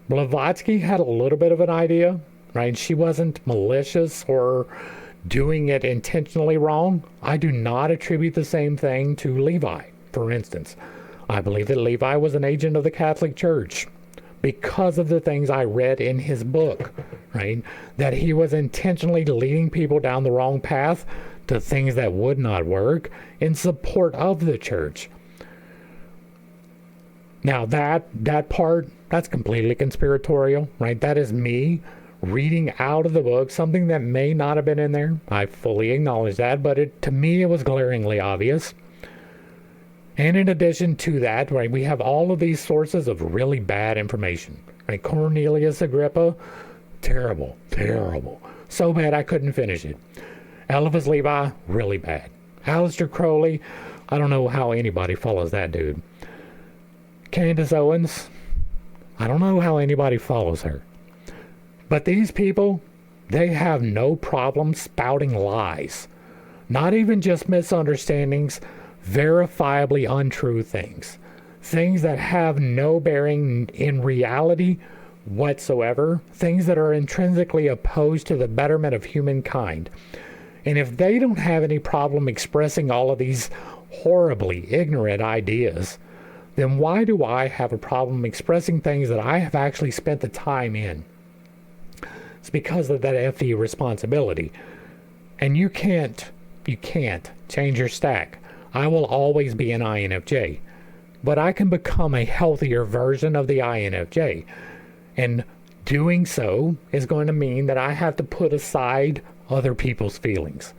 Blavatsky had a little bit of an idea, right? She wasn't malicious or doing it intentionally wrong. I do not attribute the same thing to Levi, for instance. I believe that Levi was an agent of the Catholic Church because of the things I read in his book, right? That he was intentionally leading people down the wrong path to things that would not work in support of the church. Now that part, that's completely conspiratorial, right? That is me reading out of the book something that may not have been in there. I fully acknowledge that, but to me it was glaringly obvious. And in addition to that, right, we have all of these sources of really bad information. Right? Cornelius Agrippa, terrible. So bad I couldn't finish it. Eliphas Levi, really bad. Aleister Crowley, I don't know how anybody follows that dude. Candace Owens, I don't know how anybody follows her. But these people, they have no problem spouting lies. Not even just misunderstandings, verifiably untrue things. Things that have no bearing in reality whatsoever. Things that are intrinsically opposed to the betterment of humankind. And if they don't have any problem expressing all of these horribly ignorant ideas, then why do I have a problem expressing things that I have actually spent the time in? It's because of that FE responsibility. And you can't change your stack. I will always be an INFJ. But I can become a healthier version of the INFJ. And doing so is going to mean that I have to put aside other people's feelings.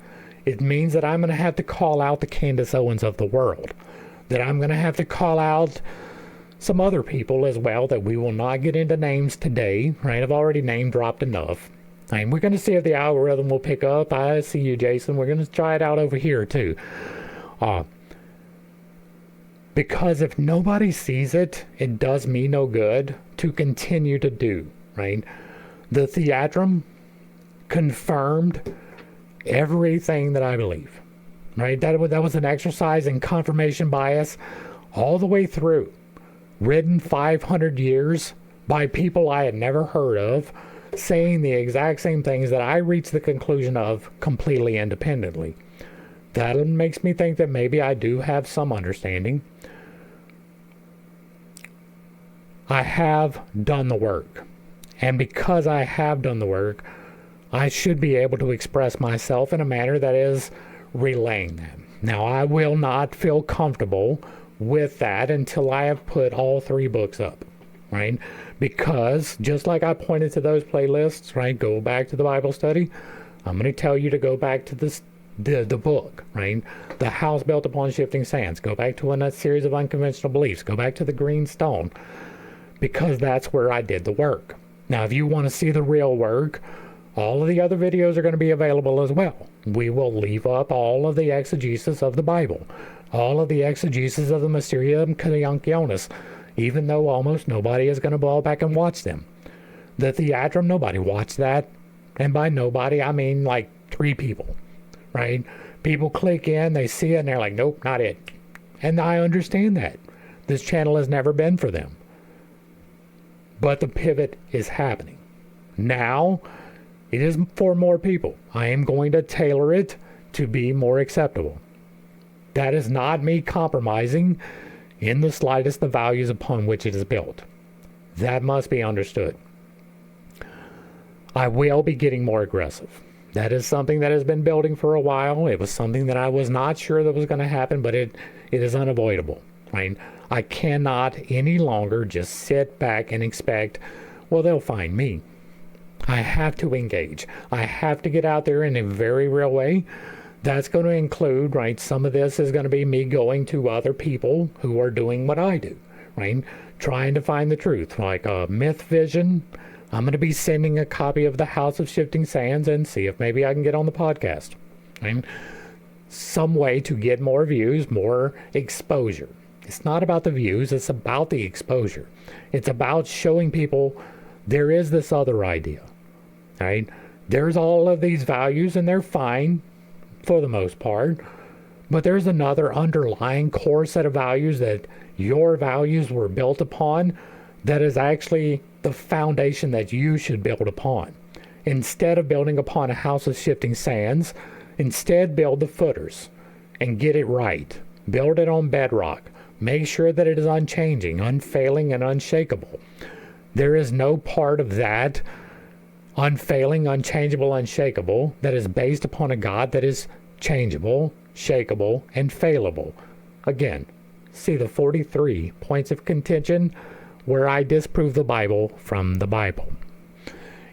It means that I'm going to have to call out the Candace Owens of the world. that I'm going to have to call out some other people as well that we will not get into names today, right? I've already name dropped enough. And we're going to see if the algorithm will pick up. I see you, Jason. We're going to try it out over here, too. Because if nobody sees it, it does me no good to continue to do, right? The theatrum confirmed everything that I believe, right? That was an exercise in confirmation bias all the way through. Written 500 years by people I had never heard of, saying the exact same things that I reached the conclusion of completely independently. That makes me think that maybe I do have some understanding. I have done the work. And because I have done the work, I should be able to express myself in a manner that is relaying that. Now, I will not feel comfortable with that until I have put all 3 books up, right? Because just like I pointed to those playlists, right? Go back to the Bible study. I'm going to tell you to go back to the book, right? The House Built Upon Shifting Sands. Go back to a series of Unconventional Beliefs. Go back to the Green Stone, because that's where I did the work. Now, if you want to see the real work, all of the other videos are going to be available as well. We will leave up all of the exegesis of the Bible, all of the exegesis of the Mysterium Cancionis, even though almost nobody is going to ball back and watch them. The theatrum, nobody watched that. And by nobody, I mean like 3 people, right? People click in, they see it, and they're like, nope, not it. And I understand that. This channel has never been for them. But the pivot is happening. Now, it is for more people. I am going to tailor it to be more acceptable. That is not me compromising in the slightest the values upon which it is built. That must be understood. I will be getting more aggressive. That is something that has been building for a while. It was something that I was not sure that was going to happen, but it is unavoidable, right? I cannot any longer just sit back and expect, well, they'll find me. I have to engage. I have to get out there in a very real way. That's going to include, right, some of this is going to be me going to other people who are doing what I do, right? Trying to find the truth. Like a myth vision, I'm going to be sending a copy of The House of Shifting Sands and see if maybe I can get on the podcast, right? Some way to get more views, more exposure. It's not about the views, it's about the exposure. It's about showing people there is this other idea, right? There's all of these values and they're fine for the most part, but there's another underlying core set of values that your values were built upon that is actually the foundation that you should build upon. Instead of building upon a house of shifting sands, instead build the footers and get it right. Build it on bedrock. Make sure that it is unchanging, unfailing, and unshakable. There is no part of that unfailing, unchangeable, unshakable that is based upon a God that is changeable, shakeable, and failable. Again, see the 43 points of contention where I disprove the Bible from the Bible.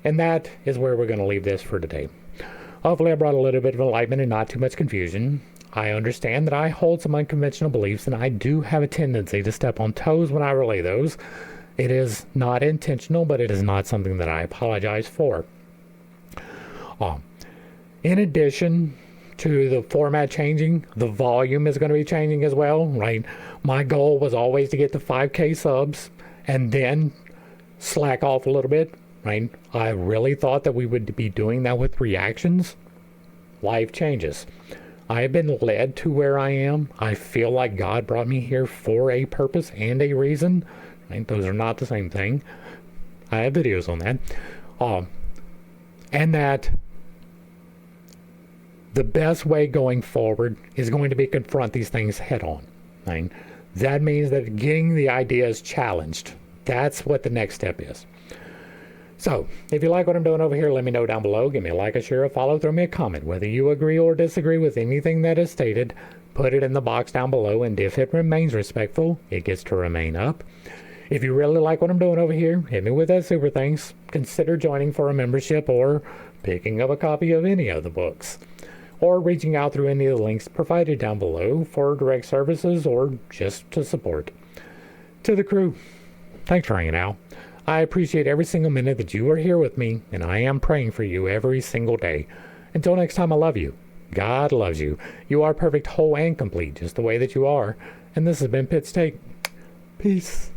And that is where we're going to leave this for today. Hopefully I brought a little bit of enlightenment and not too much confusion. I understand that I hold some unconventional beliefs and I do have a tendency to step on toes when I relay those. It is not intentional, but it is not something that I apologize for. In addition to the format changing, the volume is going to be changing as well, right? My goal was always to get to 5K subs and then slack off a little bit, right? I really thought that we would be doing that with reactions. Life changes. I have been led to where I am. I feel like God brought me here for a purpose and a reason. Right? Those are not the same thing. I have videos on that. And that the best way going forward is going to be confront these things head on. Right? That means that getting the ideas challenged. That's what the next step is. So, if you like what I'm doing over here, let me know down below. Give me a like, a share, a follow, throw me a comment. Whether you agree or disagree with anything that is stated, put it in the box down below, and if it remains respectful, it gets to remain up. If you really like what I'm doing over here, hit me with that super thanks. Consider joining for a membership or picking up a copy of any of the books. or reaching out through any of the links provided down below for direct services or just to support. To the crew, thanks for hanging out. I appreciate every single minute that you are here with me, and I am praying for you every single day. Until next time, I love you. God loves you. You are perfect, whole, and complete, just the way that you are. And this has been Pittstake. Peace.